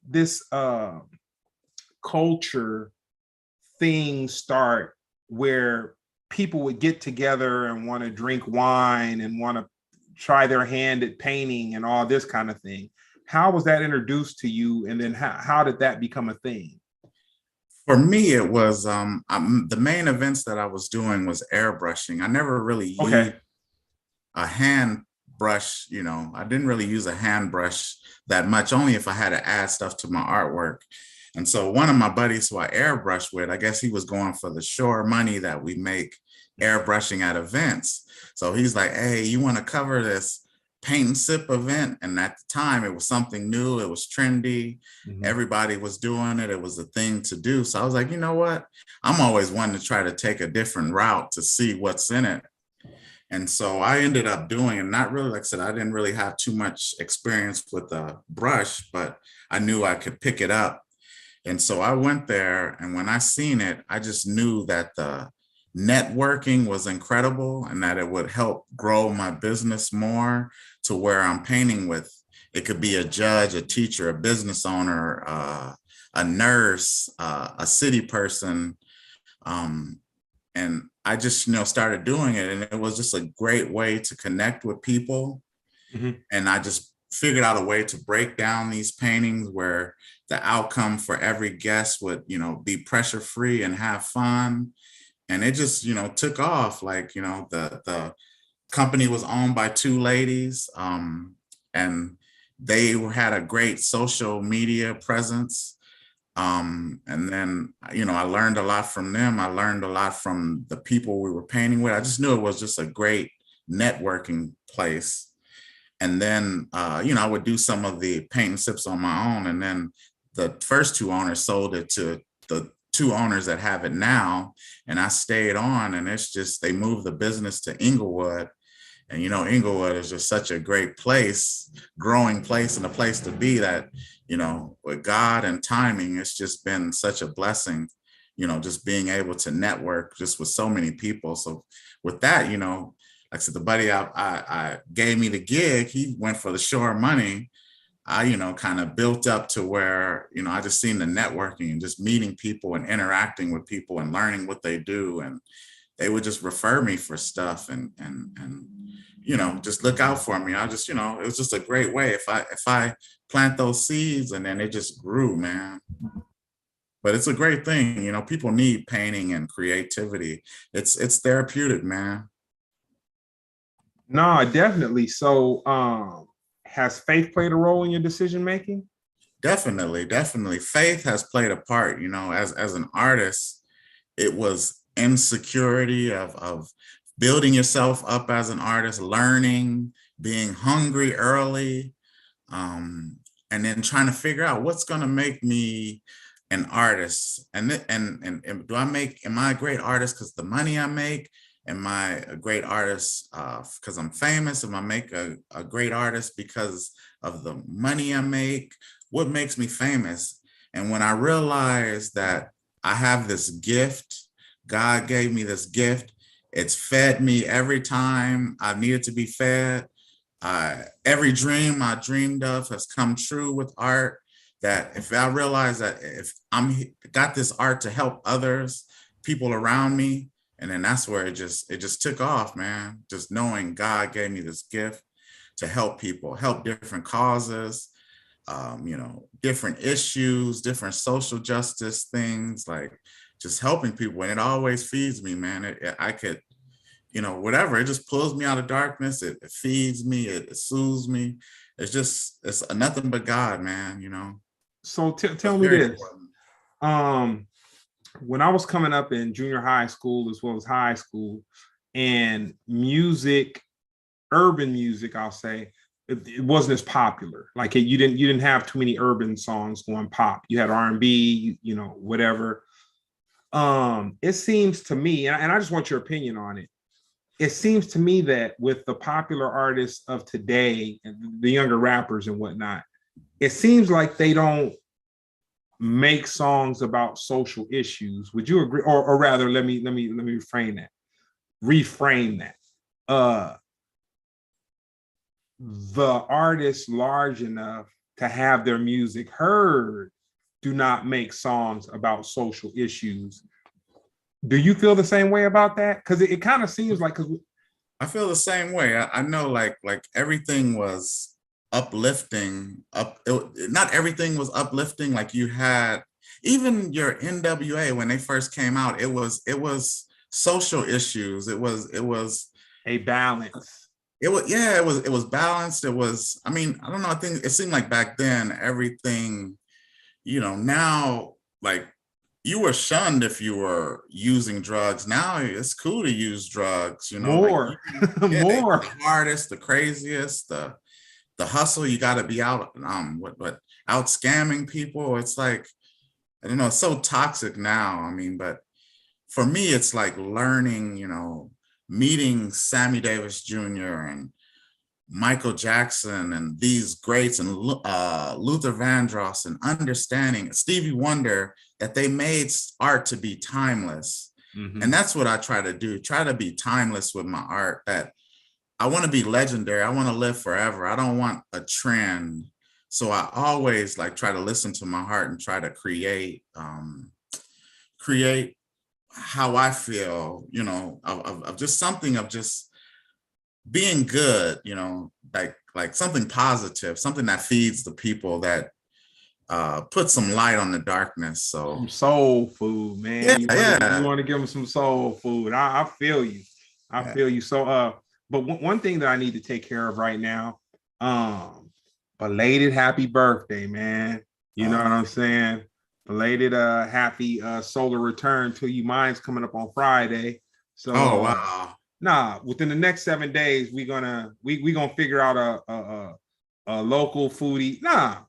culture thing start where people would get together and want to drink wine and want to try their hand at painting and all this kind of thing? How was that introduced to you? And then how did that become a thing? For me, it was the main events that I was doing was airbrushing. I never really used a hand brush, I didn't really use a hand brush that much, only if I had to add stuff to my artwork. And so one of my buddies who I airbrush with, I guess he was going for the sure money that we make airbrushing at events. So he's like, hey, you want to cover this paint and sip event. And at the time it was something new. It was trendy. Everybody was doing it. It was a thing to do. So I was like, you know what? I'm always wanting to try to take a different route to see what's in it. And so I ended up doing it. Not really, like I said, I didn't really have too much experience with a brush, but I knew I could pick it up. And so I went there, and when I seen it, I just knew that the networking was incredible and that it would help grow my business more to where I'm painting with. It could be a judge, a teacher, a business owner, a nurse, a city person. And I just, started doing it, and it was just a great way to connect with people. And I just figured out a way to break down these paintings where the outcome for every guest would, be pressure free and have fun. And it just, took off. Like, the company was owned by two ladies, and they had a great social media presence. And then, I learned a lot from them. I learned a lot from the people we were painting with. I just knew it was just a great networking place. And then, I would do some of the paint and sips on my own. And then the first two owners sold it to the two owners that have it now. And I stayed on, and it's just, they moved the business to Inglewood. And, Inglewood is just such a great place, growing place, and a place to be that, with God and timing, it's just been such a blessing, just being able to network just with so many people. So with that, like I said, the buddy I gave me the gig, he went for the shore money. I, kind of built up to where, I just seen the networking and just meeting people and interacting with people and learning what they do. And they would just refer me for stuff and just look out for me. I just, it was just a great way. If I plant those seeds, and then it just grew, man. But it's a great thing. People need painting and creativity. It's therapeutic, man. No, definitely. So, has faith played a role in your decision making? Definitely. Faith has played a part. As an artist, it was insecurity of building yourself up as an artist, learning, being hungry early, and then trying to figure out what's going to make me an artist. And am I a great artist because the money I make? Am I a great artist because I'm famous? Am I make a great artist because of the money I make? What makes me famous? And when I realized that I have this gift, God gave me this gift, it's fed me every time I needed to be fed. Every dream I dreamed of has come true with art. That if I realize that if I'm got this art to help others, people around me, and then that's where it just took off, man. Just knowing God gave me this gift to help people, help different causes, different issues, different social justice things, like just helping people. And it always feeds me, man. I could, whatever, it just pulls me out of darkness. It feeds me, it soothes me. It's nothing but God, man, So tell me this. When I was coming up in junior high school as well as high school, and music, urban music, I'll say, it wasn't as popular. Like you didn't have too many urban songs going pop. You had R&B, whatever. It seems to me, and I just want your opinion on it. It seems to me that with the popular artists of today and the younger rappers and whatnot, it seems like they don't make songs about social issues. Would you agree? Or rather, let me reframe that. The artists large enough to have their music heard do not make songs about social issues. Do you feel the same way about that? Because it kind of seems like, I feel the same way. I know like everything was uplifting. Not everything was uplifting. Like you had even your NWA when they first came out. It was social issues. It was a balance. It was balanced. It was, I don't know. I think it seemed like back then everything, now like you were shunned if you were using drugs. Now it's cool to use drugs, you know, like More, yeah, more. the hardest, the craziest, the hustle. You got to be out, what out scamming people. It's like, I don't know, it's so toxic now. I mean, but for me, it's like learning, you know, meeting Sammy Davis Jr. and Michael Jackson and these greats and Luther Vandross, and understanding Stevie Wonder, that they made art to be timeless. Mm-hmm. And that's what I try to do, try to be timeless with my art, that I want to be legendary. I want to live forever. I don't want a trend. So I always like try to listen to my heart and try to create how I feel, you know, of just something of just being good, you know, like something positive, something that feeds the people, that put some light on the darkness. So Some soul food, man. You want to give them some soul food. I feel you. I feel you. So but one thing that I need to take care of right now, belated happy birthday, man. You know what I'm saying? Belated happy solar return to you. Mine's coming up on Friday. So wow. Nah, within the next 7 days, we gonna figure out a local foodie. Nah,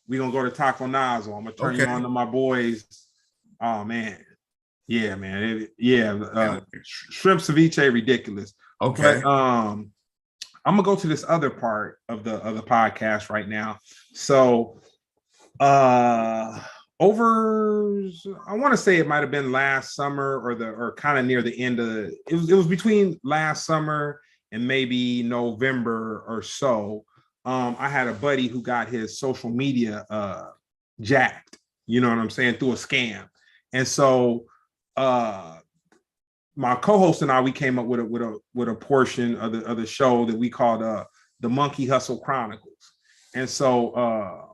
we gonna go to Taco Nazo. I'm gonna turn you on to my boys. Oh man, yeah, man, shrimp ceviche, ridiculous. Okay. But I'm gonna go to this other part of the podcast right now. So over, I want to say it might have been last summer, or kind of near the end of it was between last summer and maybe November or so. I had a buddy who got his social media jacked, you know what I'm saying, through a scam. And so my co-host and I, we came up with a portion of the show that we called the Monkey Hustle Chronicles. And so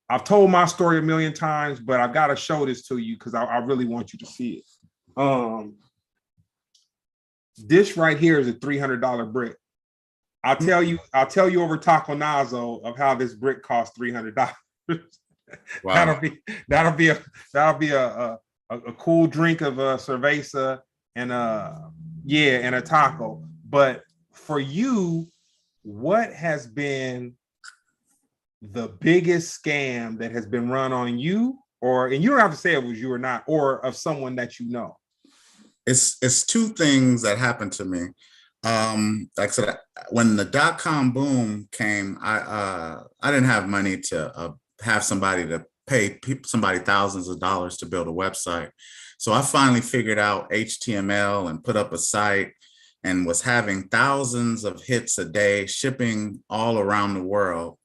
I've told my story a million times, but I've got to show this to you because I really want you to see it. This right here is a $300 brick. I'll tell you over Taco Nazo of how this brick costs $300. Wow. that'll be a cool drink of a cerveza and and a taco. But for you, what has been the biggest scam that has been run on you, and you don't have to say it was you or not, or of someone that you know? It's two things that happened to me. Like I said, when the .com boom came, I didn't have money to have somebody to pay somebody thousands of dollars to build a website. So I finally figured out HTML and put up a site, and was having thousands of hits a day, shipping all around the world.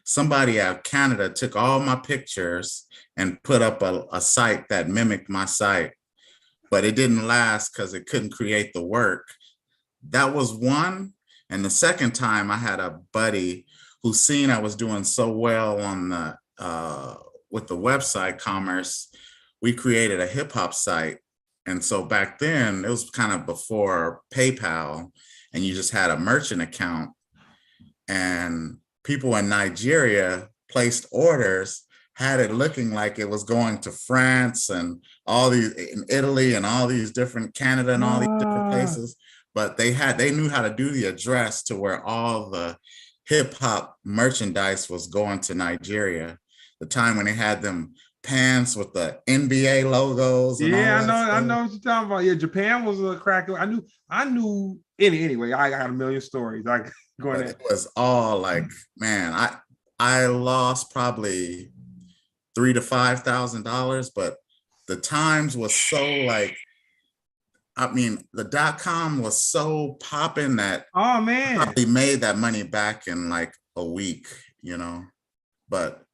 Somebody out of Canada took all my pictures and put up a site that mimicked my site, but it didn't last because it couldn't create the work. That was one. And the second time, I had a buddy who seen I was doing so well on the with the website commerce. We created a hip hop site. And so back then, it was kind of before PayPal, and you just had a merchant account, and people in Nigeria placed orders, had it looking like it was going to France and all these, in Italy and all these different, Canada and all these different places. But they knew how to do the address to where all the hip hop merchandise was going to Nigeria. The time when they had them pants with the NBA logos. And I know what you're talking about. Yeah, Japan was a cracker. I knew. Anyway, I got a million stories. It was all like, man, I lost probably $3,000 to $5,000, but the times was so like, I mean, the .com was so popping that oh man, I probably made that money back in like a week, you know. But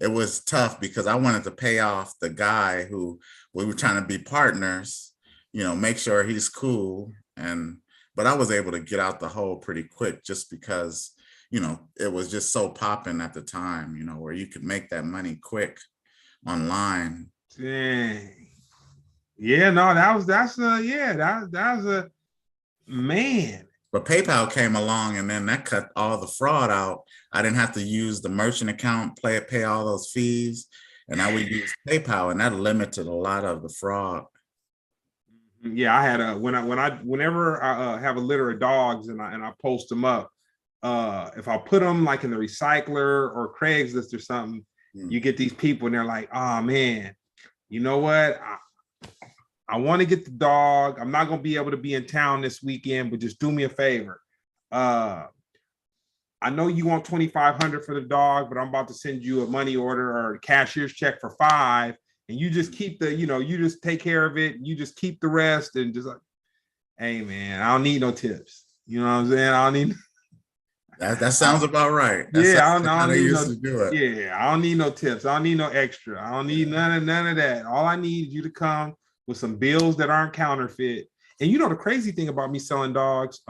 it was tough because I wanted to pay off the guy who we were trying to be partners, you know, make sure he's cool. But I was able to get out the hole pretty quick just because, you know, it was just so popping at the time, you know, where you could make that money quick online. Dang. Yeah, no, that was a man. But PayPal came along, and then that cut all the fraud out. I didn't have to use the merchant account, pay all those fees. and I would use PayPal, and that limited a lot of the fraud. Yeah, I had a whenever I have a litter of dogs and I post them up, if I put them like in the recycler or Craigslist or something, you get these people and they're like, oh man, you know what? I want to get the dog. I'm not gonna be able to be in town this weekend, but just do me a favor. I know you want 2,500 for the dog, but I'm about to send you a money order or a cashier's check for 5. And you just keep you just take care of it. You just keep the rest and just like, hey man, I don't need no tips. You know what I'm saying? I don't need. That sounds about right. Yeah, I don't need used to do it. Yeah, I don't need no tips. I don't need no extra. I don't need none of that. All I need is you to come with some bills that aren't counterfeit. And you know the crazy thing about me selling dogs,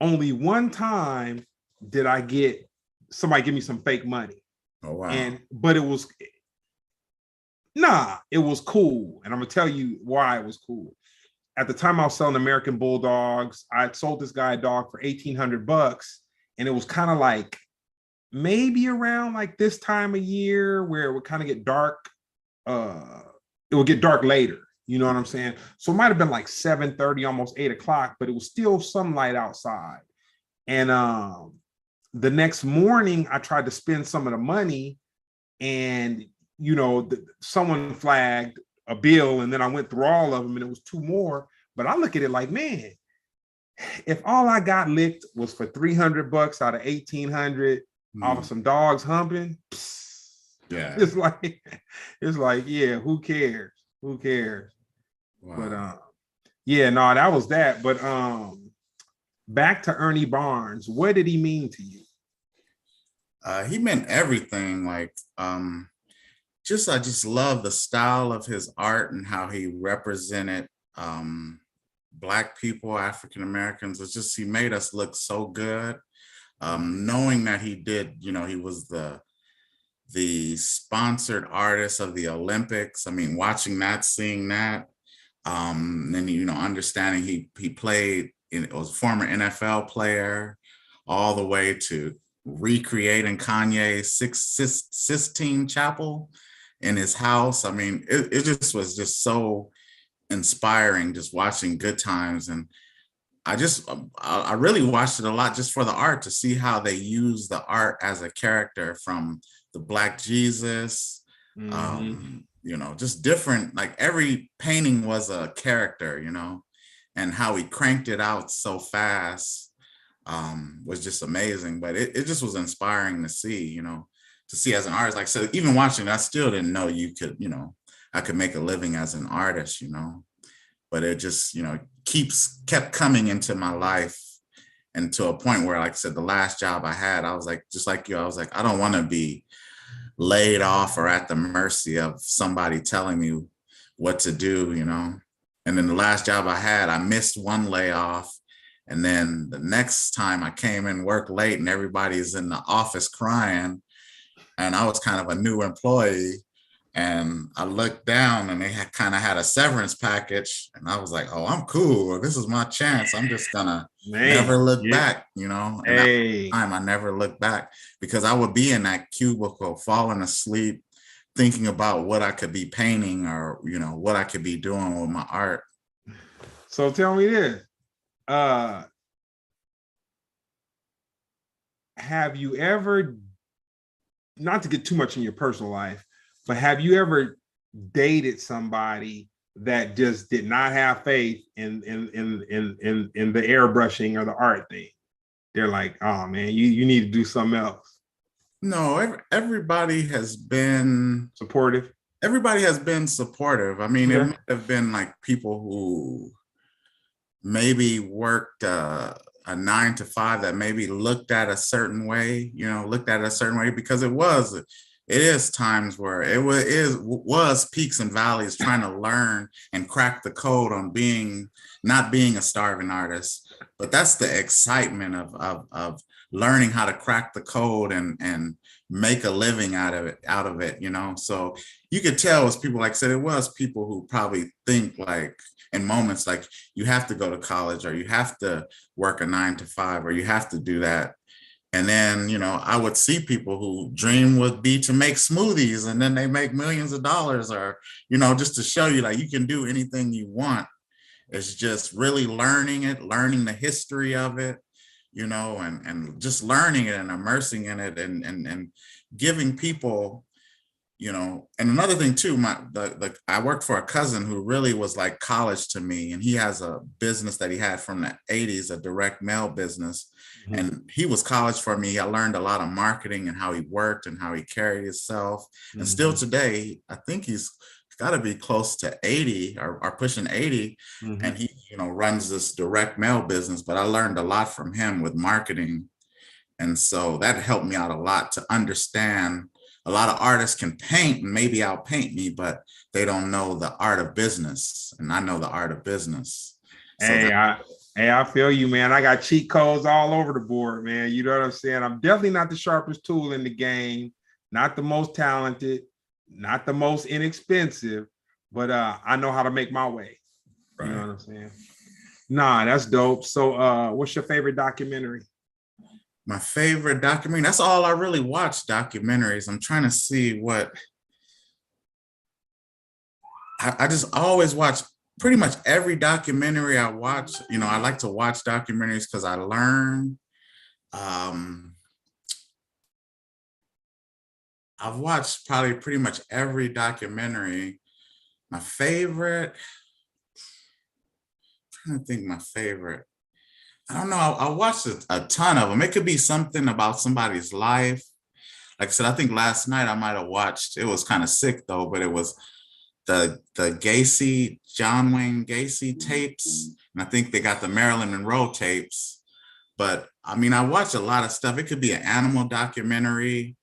only one time did I get somebody give me some fake money. Oh wow. But it was cool. And I'm gonna tell you why it was cool. At the time I was selling American Bulldogs, I sold this guy a dog for $1,800, and it was kind of like maybe around like this time of year where it would kind of get dark. It would get dark later. You know what I'm saying? So it might have been like 7:30, almost 8 o'clock, but it was still sunlight outside. And the next morning, I tried to spend some of the money, and someone flagged a bill, and then I went through all of them, and it was 2 more. But I look at it like, man, if all I got licked was for $300 out of 1,800 off of some dogs humping, yeah, it's like, yeah, who cares? Who cares? Wow. But yeah, no, that was that. But back to Ernie Barnes. What did he mean to you? He meant everything. Like, I just love the style of his art and how he represented Black people, African Americans. It's just, he made us look so good. Knowing that he did, he was the sponsored artist of the Olympics. I mean, watching that, seeing that, then, understanding he played, was a former NFL player, all the way to recreating Kanye's Sistine Chapel in his house. I mean, it just was just so inspiring, just watching Good Times. And I really watched it a lot just for the art, to see how they use the art as a character, from the Black Jesus, just different, like every painting was a character, and how he cranked it out so fast was just amazing. But it just was inspiring to see, as an artist. Like, so even watching it, I still didn't know I could make a living as an artist, but it just, kept coming into my life. And to a point where, like I said, the last job I had, I was like, just like you, I was like, I don't want to be laid off or at the mercy of somebody telling me what to do, And then the last job I had, I missed one layoff. And then the next time I came in, work late, and everybody's in the office crying. And I was kind of a new employee. And I looked down, and they kind of had a severance package. And I was like, oh, I'm cool. This is my chance. I'm just gonna never look back, And at that time, I never looked back, because I would be in that cubicle, falling asleep, thinking about what I could be painting, or, what I could be doing with my art. So tell me this. Have you ever, not to get too much in your personal life, but have you ever dated somebody that just did not have faith in the airbrushing or the art thing? They're like, oh man, you need to do something else. No, everybody has been supportive. Everybody has been supportive. I mean, it might have been like people who maybe worked a 9 to 5 that maybe looked at a certain way, because it is times where it was peaks and valleys, trying to learn and crack the code on not being a starving artist. But that's the excitement of learning how to crack the code and make a living out of it. So you could tell it was people, like I said, it was people who probably think like, in moments like, you have to go to college, or you have to work a 9 to 5, or you have to do that. And then, you know, I would see people who dream would be to make smoothies and then they make millions of dollars, or, you know, just to show you like you can do anything you want. It's just really learning it, learning the history of it, you know, and just learning it and immersing in it, and giving people, you know. And another thing too, I worked for a cousin who really was like college to me, and he has a business that he had from the 80s, a direct mail business. Mhm. And he was college for me. I learned a lot of marketing and how he worked and how he carried himself. And still Mhm. today, I think he's got to be close to 80 or pushing 80. And Mhm. he, you know, runs this direct mail business. But I learned a lot from him with marketing. And so that helped me out a lot to understand. A lot of artists can paint and maybe outpaint me, but they don't know the art of business. And I know the art of business. So Hey, that, I feel you, man. I got cheat codes all over the board, man. You know what I'm saying? I'm definitely not the sharpest tool in the game, not the most talented, not the most inexpensive, but I know how to make my way. You know right. what I'm saying? Nah, that's dope. So what's your favorite documentary? My favorite documentary, that's all I really watch, documentaries. I'm trying to see what, I just always watch pretty much every documentary I watch. You know, I like to watch documentaries because I learn. Um, I've watched probably pretty much every documentary. My favorite, I'm trying to think my favorite. I don't know. I watched a ton of them. It could be something about somebody's life. Like I said, I think last night I might have watched, it was kind of sick though, but it was the Gacy, John Wayne Gacy tapes. And I think they got the Marilyn Monroe tapes. But I mean, I watch a lot of stuff. It could be an animal documentary.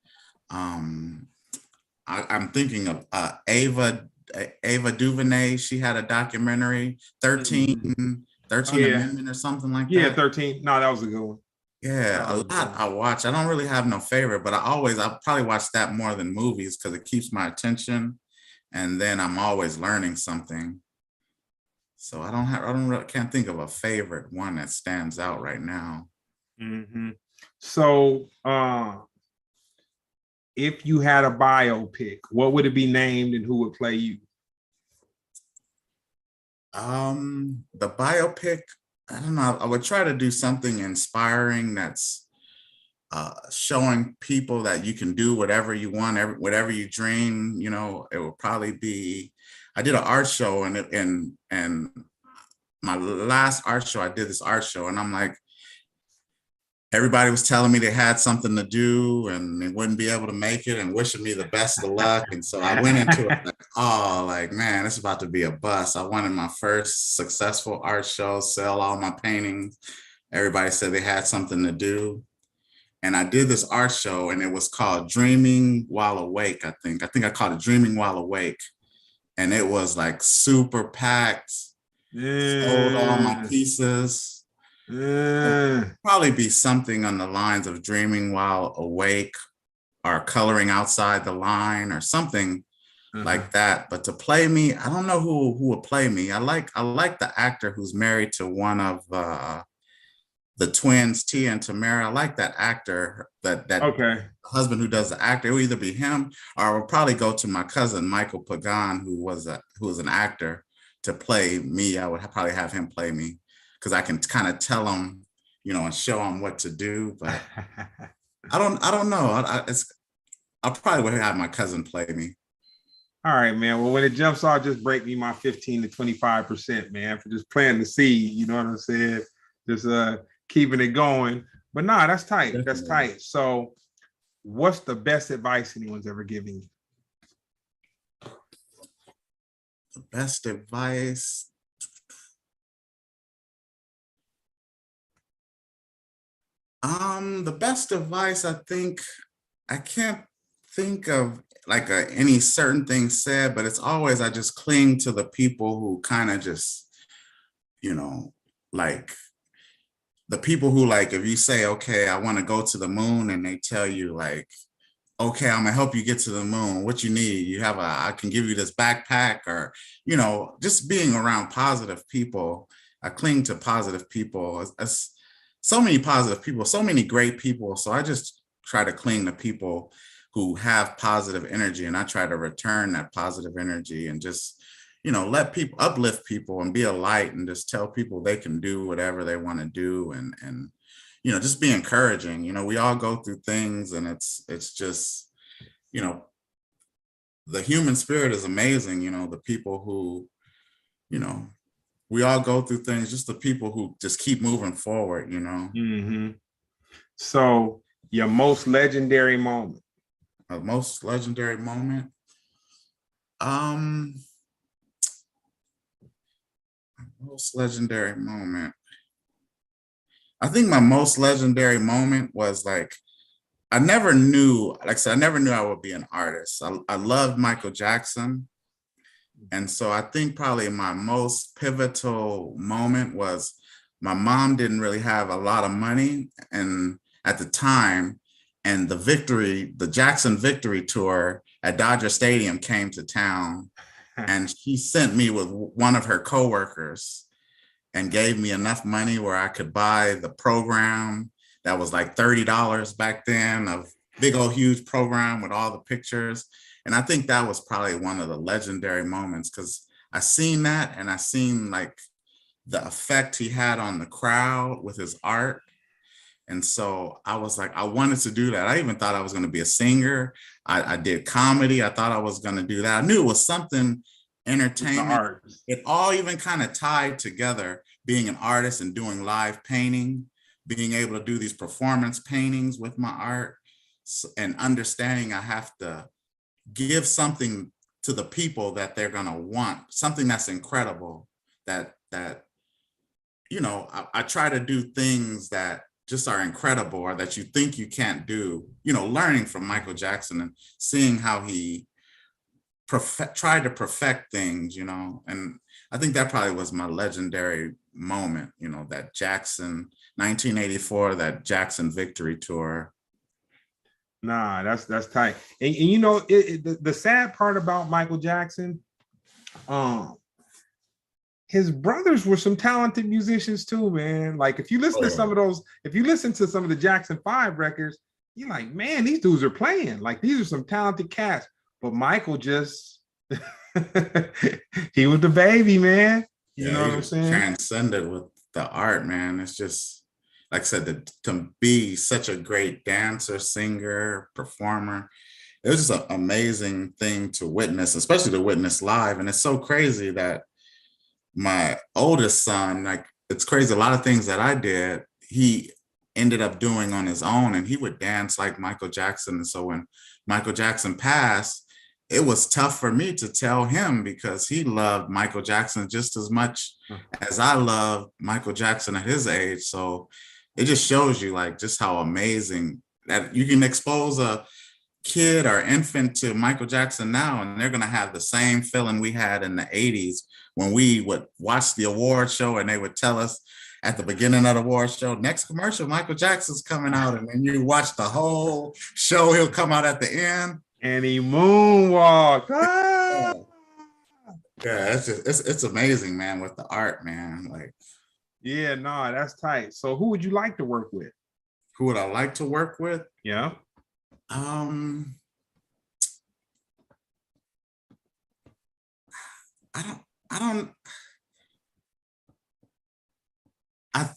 Um, I'm thinking of Ava DuVernay. She had a documentary, Mhm. Oh 13 yeah, Amendment or something like yeah, that. 13. No, that was a good one. Yeah, That a was a good lot one. I watch. I don't really have no favorite, but I probably watch that more than movies because it keeps my attention, and then I'm always learning something. So I don't really, can't think of a favorite one that stands out right now. Mhm. So if you had a biopic, what would it be named and who would play you? The biopic, I don't know. I would try to do something inspiring that's showing people that you can do whatever you want, whatever you dream. You know, it would probably be. I did an art show, and my last art show, I did this art show, and I'm like, everybody was telling me they had something to do and they wouldn't be able to make it and wishing me the best of luck. And so I went into it like, oh, like, man, it's about to be a bust. I wanted my first successful art show, sell all my paintings. Everybody said they had something to do. And I did this art show and it was called Dreaming While Awake, I think. I think I called it Dreaming While Awake. And it was like super packed, sold all my Yeah. pieces. Yeah. Probably be something on the lines of dreaming while awake or coloring outside the line or something Uh-huh. like that. But to play me, I don't know who would play me. I like the actor who's married to one of the twins, Tia and Tamara. I like that actor, that Okay. husband who does the actor. It will either be him or I will probably go to my cousin Michael Pagan, who was an actor, to play me. I would probably have him play me because I can kind of tell him, you know, and show him what to do. But I don't know. I probably would have my cousin play me. All right, man. Well, when it jumps off, just break me my 15 to 25%, man, for just planting the seed. You know what I'm saying? Just keeping it going. But nah, that's tight. That's Definitely. tight. So what's the best advice anyone's ever given you? The best advice. The best advice, I think, I can't think of like any certain thing said, but it's always I just cling to the people who kind of just, you know, like the people who like if you say, okay, I want to go to the moon, and they tell you like, okay, I'm gonna help you get to the moon. What you need? You have I can give you this backpack, or you know, just being around positive people. I cling to positive people. so many positive people, so many great people. So I just try to cling to people who have positive energy, and I try to return that positive energy and just, let people uplift people and be a light and just tell people they can do whatever they want to do, and just be encouraging. We all go through things, and it's just, the human spirit is amazing. The people who, we all go through things, just the people who just keep moving forward. Mm-hmm. So your most legendary moment. A most legendary moment. Most legendary moment. I think my most legendary moment was like, I never knew, like I said, I never knew I would be an artist. I loved Michael Jackson. And so I think probably my most pivotal moment was my mom didn't really have a lot of money and at the time, and the Jackson Victory Tour at Dodger Stadium came to town, and she sent me with one of her coworkers and gave me enough money where I could buy the program that was like $30 back then, a big old huge program with all the pictures. And I think that was probably one of the legendary moments, because I seen that, and I seen like the effect he had on the crowd with his art. And so I was like, I wanted to do that. I even thought I was going to be a singer. I did comedy. I thought I was going to do that. I knew it was something entertainment. It all even kind of tied together, being an artist and doing live painting, being able to do these performance paintings with my art, and understanding I have to give something to the people that they're going to want, something that's incredible, that I try to do things that just are incredible, or that you think you can't do, learning from Michael Jackson and seeing how he tried to perfect things, and I think that probably was my legendary moment, that Jackson 1984, that Jackson Victory Tour. Nah, that's tight. And the sad part about Michael Jackson, his brothers were some talented musicians too, man. Like if you listen to some of the Jackson 5 records, you're like, man, these dudes are playing. Like these are some talented cats. But Michael just he was the baby, man. You know what I'm saying? Transcended with the art, man. It's just, like I said, to be such a great dancer, singer, performer, it was just an amazing thing to witness, especially to witness live. And it's so crazy that my oldest son, like, it's crazy, a lot of things that I did, he ended up doing on his own, and he would dance like Michael Jackson. And so when Michael Jackson passed, it was tough for me to tell him, because he loved Michael Jackson just as much as I loved Michael Jackson at his age. So it just shows you like just how amazing that you can expose a kid or infant to Michael Jackson now, and they're going to have the same feeling we had in the 80s when we would watch the award show and they would tell us at the beginning of the award show, next commercial, Michael Jackson's coming out. And then you watch the whole show, he'll come out at the end. And he moonwalked. Ah! Yeah, it's amazing, man, with the art, man. Like, yeah, no, that's tight. So who would you like to work with? Who would I like to work with? Yeah. I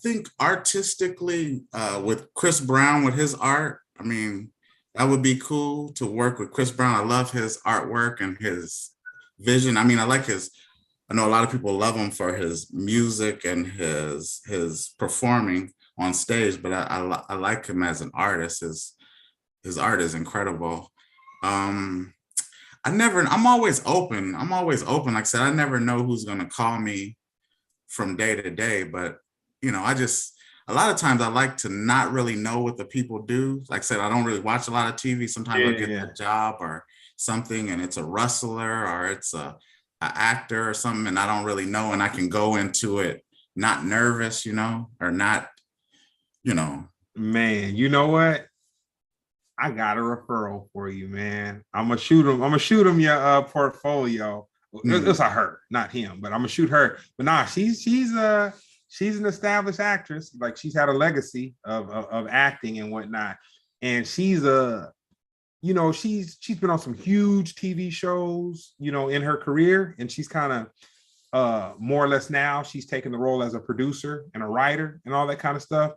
think artistically, with Chris Brown, with his art, I mean, that would be cool to work with Chris Brown. I love his artwork and his vision. I mean, I know a lot of people love him for his music and his performing on stage, but I like him as an artist. His art is incredible. I'm always open. Like I said, I never know who's going to call me from day to day, but a lot of times I like to not really know what the people do. Like I said, I don't really watch a lot of TV. Sometimes I get a job or something and it's a wrestler or it's a actor or something, and I don't really know, and I can go into it not nervous, or not, Man, you know what? I got a referral for you, man. I'm gonna shoot him your portfolio. It's a her, not him, but I'm gonna shoot her. But nah, she's she's an established actress. Like she's had a legacy of acting and whatnot. And she's a, you know, she's been on some huge TV shows, you know, in her career. And she's kind of more or less now she's taken the role as a producer and a writer and all that kind of stuff.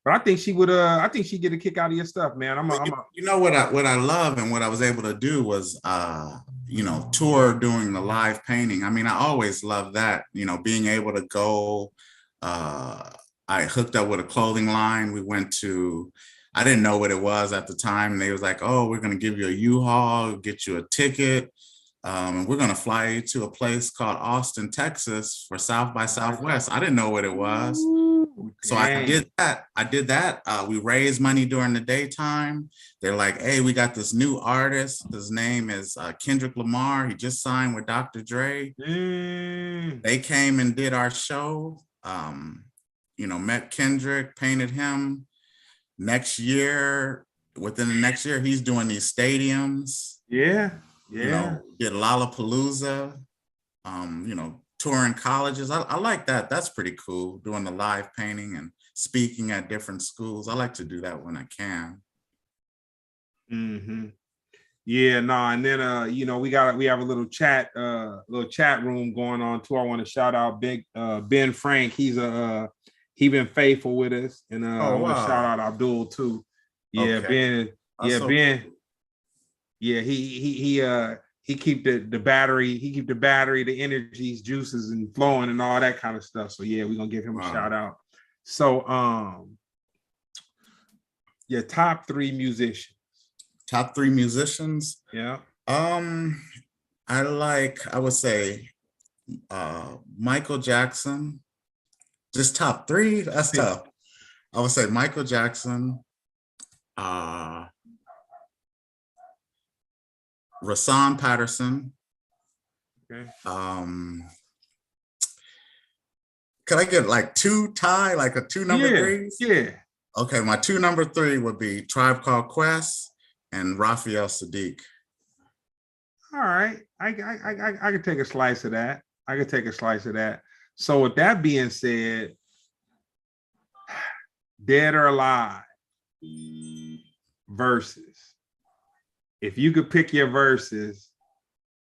But I think she would I think she'd get a kick out of your stuff, man. You know what I love and what I was able to do was you know, tour doing the live painting. I mean, I always love that, you know, being able to go. I hooked up with a clothing line. We went to, I didn't know what it was at the time. And they was like, oh, we're gonna give you a U-Haul, get you a ticket. And we're gonna fly you to a place called Austin, Texas for South by Southwest. I didn't know what it was. So I did that. We raised money during the daytime. They're like, hey, we got this new artist. His name is Kendrick Lamar. He just signed with Dr. Dre. They came and did our show. You know, met Kendrick, painted him. Next year, within the next year, he's doing these stadiums. Yeah. You know, did Lollapalooza, you know, touring colleges. I like that. That's pretty cool, doing the live painting and speaking at different schools. I like to do that when I can. Yeah, no, and then you know, we have a little chat room going on too. I want to shout out Big Ben Frank. He's he been faithful with us, and I want to shout out Abdul too. Yeah, okay. Ben. Yeah, Ben. Cool. Yeah, he keep the battery, the energies, juices, and flowing and all that kind of stuff. So yeah, we're gonna give him a shout out. So your top three musicians. Top three musicians? Yeah. I would say Michael Jackson. Just top three? That's tough. I would say Michael Jackson, Rasan Patterson. Okay. Could I get like like a two number threes? Yeah. Okay, my two number three would be Tribe Called Quest and Raphael Sadiq. All right, I could take a slice of that. So with that being said, Dead or Alive versus. If you could pick your verses,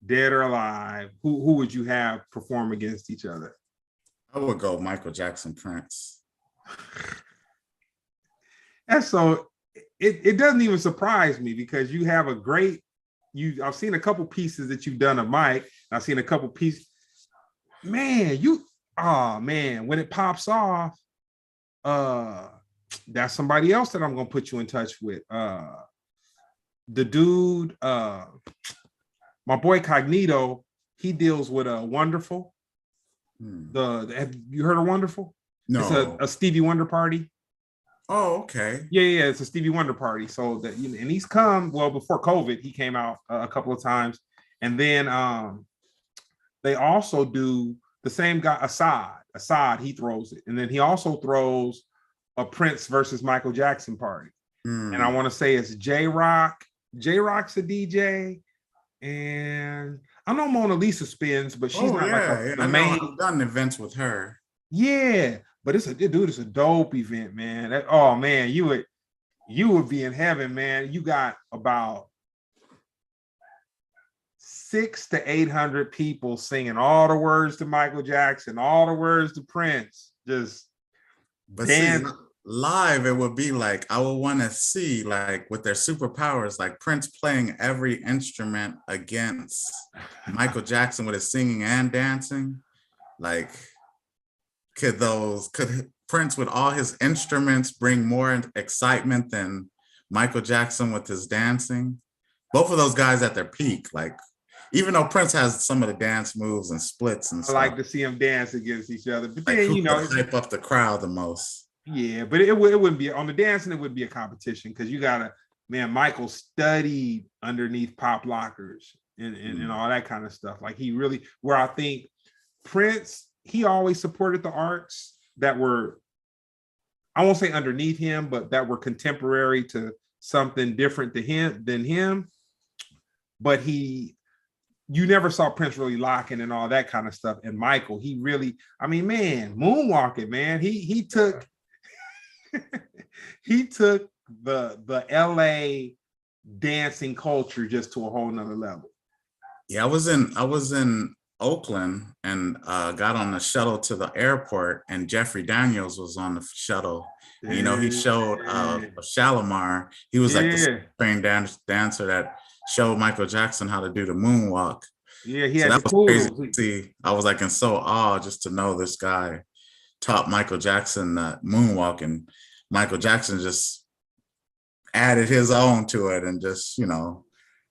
Dead or Alive, who would you have perform against each other? I would go Michael Jackson, Prince. And so it doesn't even surprise me because you have a great, I've seen a couple pieces that you've done of Mike. I've seen a couple pieces. Man, when it pops off, that's somebody else that I'm gonna put you in touch with. The dude, my boy Cognito, he deals with a Wonderful. Have you heard of Wonderful? No. It's a Stevie Wonder party. Oh, okay. Yeah, it's a Stevie Wonder party. So that, and he's come, well, before COVID, he came out a couple of times. And then they also do the same guy, Assad, he throws it. And then he also throws a Prince versus Michael Jackson party. And I want to say it's J-Rock. J-Rock's a DJ. And I know Mona Lisa spins, but she's not like the main. I've done events with her. Yeah, but it's a dope event, man. You would be in heaven, man. You got about 600 to 800 people singing all the words to Michael Jackson, all the words to Prince. Just dance. See, live, it would be like, I would want to see, like, with their superpowers, like Prince playing every instrument against Michael Jackson with his singing and dancing. Like, could Prince with all his instruments bring more excitement than Michael Jackson with his dancing? Both of those guys at their peak, like, even though Prince has some of the dance moves and splits and stuff. I like to see them dance against each other, but like, then, who could hype up the crowd the most? Yeah, but it wouldn't be on the dancing. It would be a competition because you gotta, man. Michael studied underneath pop lockers and all that kind of stuff. Like he really, where I think Prince, he always supported the arts that were, I won't say underneath him, but that were contemporary to something different to him than him. But he you never saw Prince really locking and all that kind of stuff. And Michael, he really, I mean, man, moonwalking, man. He took he took the LA dancing culture just to a whole nother level. Yeah, I was in Oakland and got on the shuttle to the airport, and Jeffrey Daniels was on the shuttle. And, you know, he showed Shalimar. He was like the trained dancer that showed Michael Jackson how to do the moonwalk. Yeah, he So had that the was crazy poodles. to see. I was like in so awe just to know this guy taught Michael Jackson moonwalk, and Michael Jackson just added his own to it and just, you know,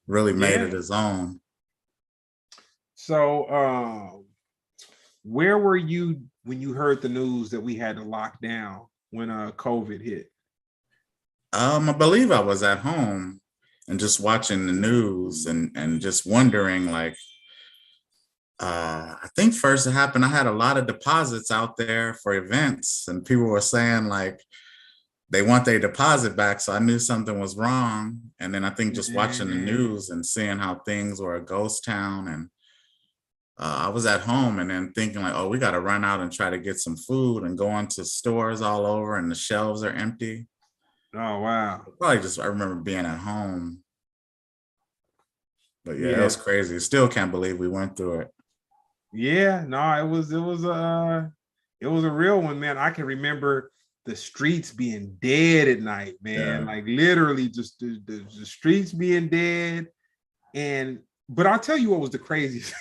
really made it his own. So where were you when you heard the news that we had to lock down when COVID hit? I believe I was at home and just watching the news and just wondering, like, I think first it happened, I had a lot of deposits out there for events, and people were saying like they want their deposit back. So I knew something was wrong. And then I think just watching the news and seeing how things were a ghost town, and I was at home and then thinking like, oh, we got to run out and try to get some food, and go into stores all over and the shelves are empty. Oh, wow. Probably just, I remember being at home. But yeah, it was crazy. Still can't believe we went through it. Yeah, no, it was a real one, man. I can remember the streets being dead at night, man. Like literally just the streets being dead. But I'll tell you what was the craziest.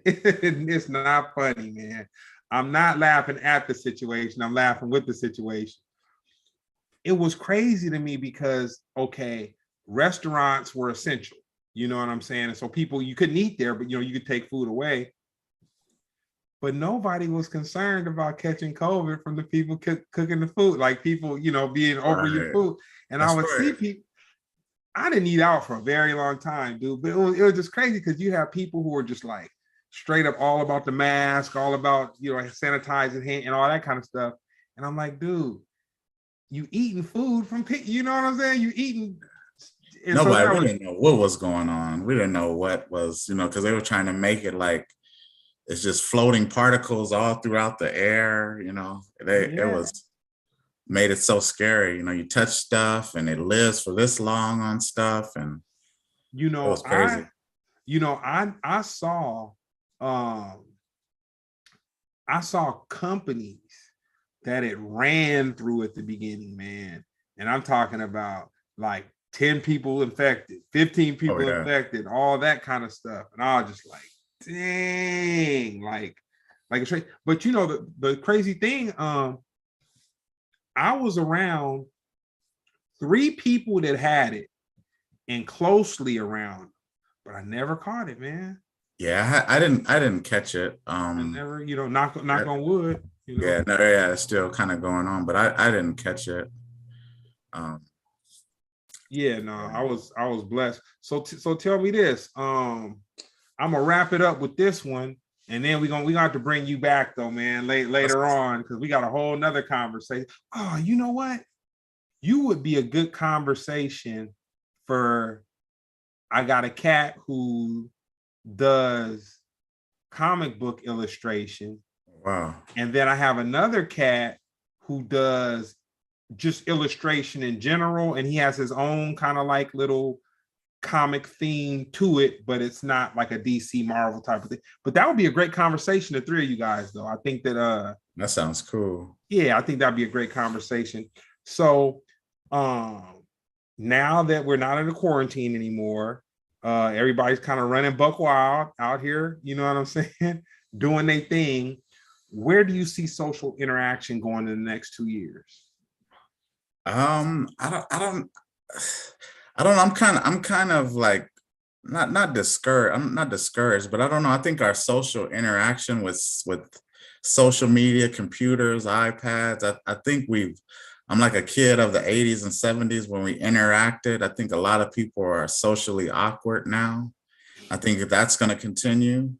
It's not funny, man. I'm not laughing at the situation. I'm laughing with the situation. It was crazy to me because, okay, restaurants were essential. You know what I'm saying? And so people, you couldn't eat there, but you know, you could take food away. But nobody was concerned about catching COVID from the people cooking the food, like people, you know, being over your food. And I would see people. I didn't eat out for a very long time, dude. But it was just crazy because you have people who are just like straight up all about the mask, all about, you know, sanitizing hand and all that kind of stuff. And I'm like, dude, you eating food from people, you know what I'm saying? You eating. Nobody, we didn't know what was going on. We didn't know what was, you know, because they were trying to make it like it's just floating particles all throughout the air, you know. It was made it so scary. You know, you touch stuff and it lives for this long on stuff, and you know, it was crazy. I saw companies that it ran through at the beginning, man. And I'm talking about like 10 people infected, 15 people infected, all that kind of stuff. And I was just like, dang, like it's right. But you know, the crazy thing, I was around 3 people that had it and closely around, but I never caught it, man. Yeah, I didn't catch it. I never, you know, knock on wood. You know? Yeah, it's still kind of going on, but I didn't catch it. Yeah, no, I was blessed. So tell me this. I'm gonna wrap it up with this one, and then we gonna have to bring you back though, man, later on, because we got a whole nother conversation. Oh, you know what? You would be a good conversation for. I got a cat who does comic book illustration. Wow. And then I have another cat who does just illustration in general, and he has his own kind of like little comic theme to it, but it's not like a DC Marvel type of thing. But that would be a great conversation, the 3 of you guys, though. I think that that sounds cool. Yeah, I think that'd be a great conversation. So now that we're not in a quarantine anymore, everybody's kind of running buck wild out here, you know what I'm saying? Doing their thing. Where do you see social interaction going in the next 2 years? I don't. I'm kind of like not discouraged. I'm not discouraged, but I don't know. I think our social interaction with social media, computers, iPads. I think I'm like a kid of the 80s and 70s when we interacted. I think a lot of people are socially awkward now. I think that's going to continue.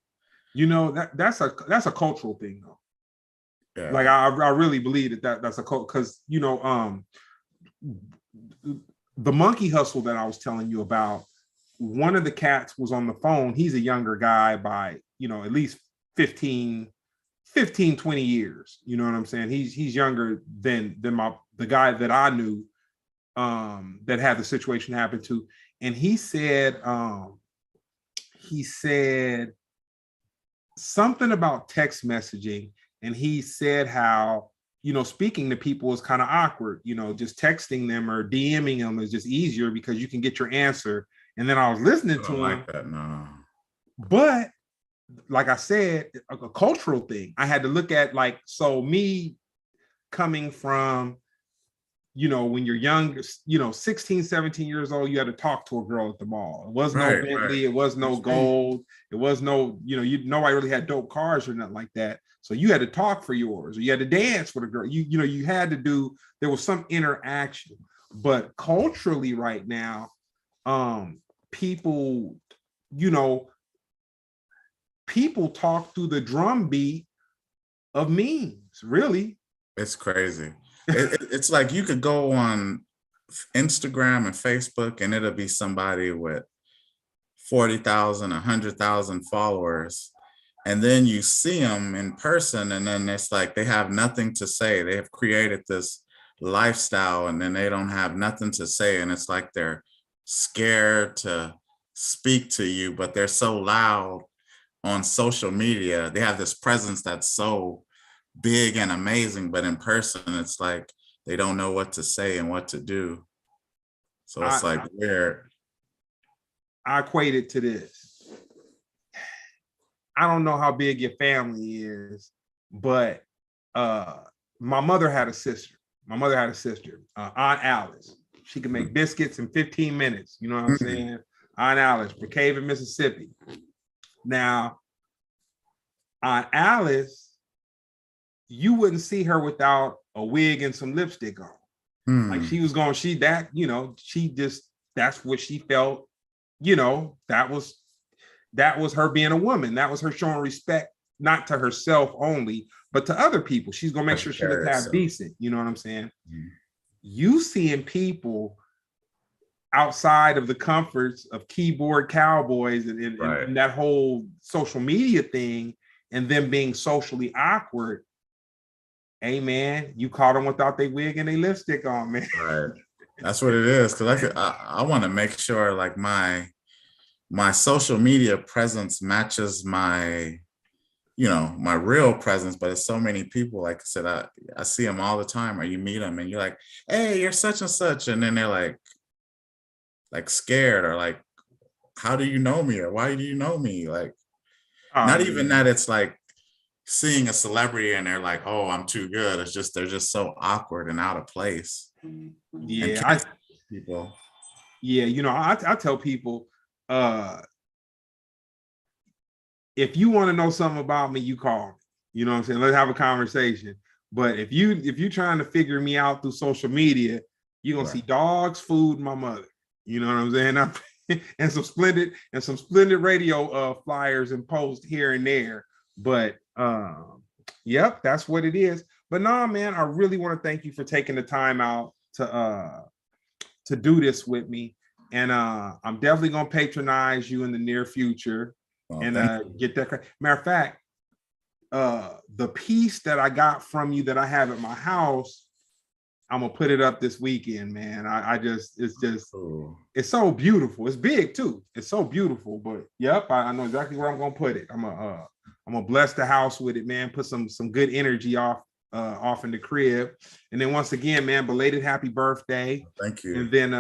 You know, that's a cultural thing though. Yeah. Like I really believe that's a cult, because you know, the monkey hustle that I was telling you about, one of the cats was on the phone. He's a younger guy by, at least 15, 20 years. You know what I'm saying? He's younger than the guy that I knew that had the situation happen to. And he said something about text messaging, and he said how, speaking to people is kind of awkward, just texting them or DMing them is just easier because you can get your answer. And then I was listening to him. Like that, no. But like I said, a cultural thing. I had to look at so me coming from, when you're young, 16, 17 years old, you had to talk to a girl at the mall. It was no Bentley, it was no gold, it was no, nobody really had dope cars or nothing like that. So you had to talk for yours, or you had to dance with a girl. You had to do, there was some interaction. But culturally right now, people talk through the drum beat of memes, really. It's crazy. It's like you could go on Instagram and Facebook and it'll be somebody with 40,000, 100,000 followers. And then you see them in person and then it's like they have nothing to say. They have created this lifestyle and then they don't have nothing to say. And it's like they're scared to speak to you, but they're so loud on social media. They have this presence that's so big and amazing, but in person it's like they don't know what to say and what to do. So it's weird. I equate it to this. I don't know how big your family is, but my mother had a sister. Aunt Alice. She could make biscuits in 15 minutes. You know what I'm saying? Aunt Alice, Brookhaven, Mississippi. Now, Aunt Alice, you wouldn't see her without a wig and some lipstick on. Like she was going, that's what she felt, that was her being a woman. That was her showing respect, not to herself only, but to other people. She's going to make sure she looks half decent. You know what I'm saying? You seeing people outside of the comforts of keyboard cowboys and that whole social media thing, and them being socially awkward. Hey man, you caught them without their wig and their lipstick on, man. Right. That's what it is. Cause I want to make sure like my social media presence matches my, my real presence, but it's so many people, like I said, I see them all the time, or you meet them and you're like, hey, you're such and such. And then they're like scared or like, how do you know me? Or why do you know me? Like, not even that it's like seeing a celebrity and they're like, oh, I'm too good. It's just, they're just so awkward and out of place. Yeah. I tell people, if you want to know something about me, you call me. You know what I'm saying? Let's have a conversation. But if you're trying to figure me out through social media, you're gonna see dogs, food, my mother. You know what I'm saying? And some Splendid radio flyers and posts here and there. But yep, that's what it is. But nah, man, I really want to thank you for taking the time out to do this with me. And I'm definitely gonna patronize you in the near future and get that. Matter of fact, the piece that I got from you that I have at my house, I'm gonna put it up this weekend, man. It's so beautiful. It's big too. It's so beautiful. But yep, I know exactly where I'm gonna put it. I'm gonna bless the house with it, man. Put some good energy off in the crib. And then once again, man, belated happy birthday. Thank you. And then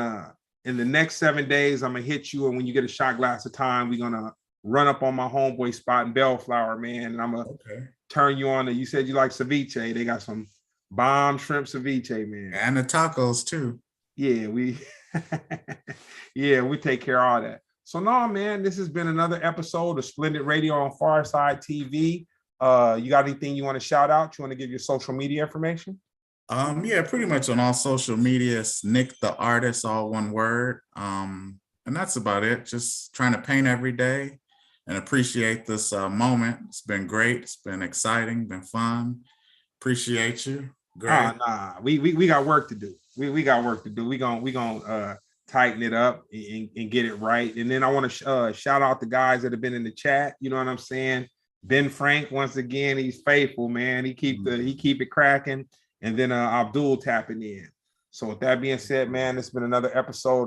in the next 7 days, I'm gonna hit you, and when you get a shot glass of time, we're gonna run up on my homeboy spot in Bellflower, man. And I'm gonna turn you on to, you said you like ceviche. They got some bomb shrimp ceviche, man. And the tacos too. Yeah, we take care of all that. So no, man, this has been another episode of Splendid Radio on Pharcyde TV. You got anything you want to shout out? You want to give your social media information? Yeah, pretty much on all social media. It's Nick the Artist, all one word. And that's about it. Just trying to paint every day and appreciate this moment. It's been great. It's been exciting, been fun. Appreciate you. Great. We got work to do. We got work to do. We gonna tighten it up and get it right. And then I want to shout out the guys that have been in the chat. You know what I'm saying? Ben Frank, once again, he's faithful, man. He keep it cracking. And then Abdul tapping in. So with that being said, man, it's been another episode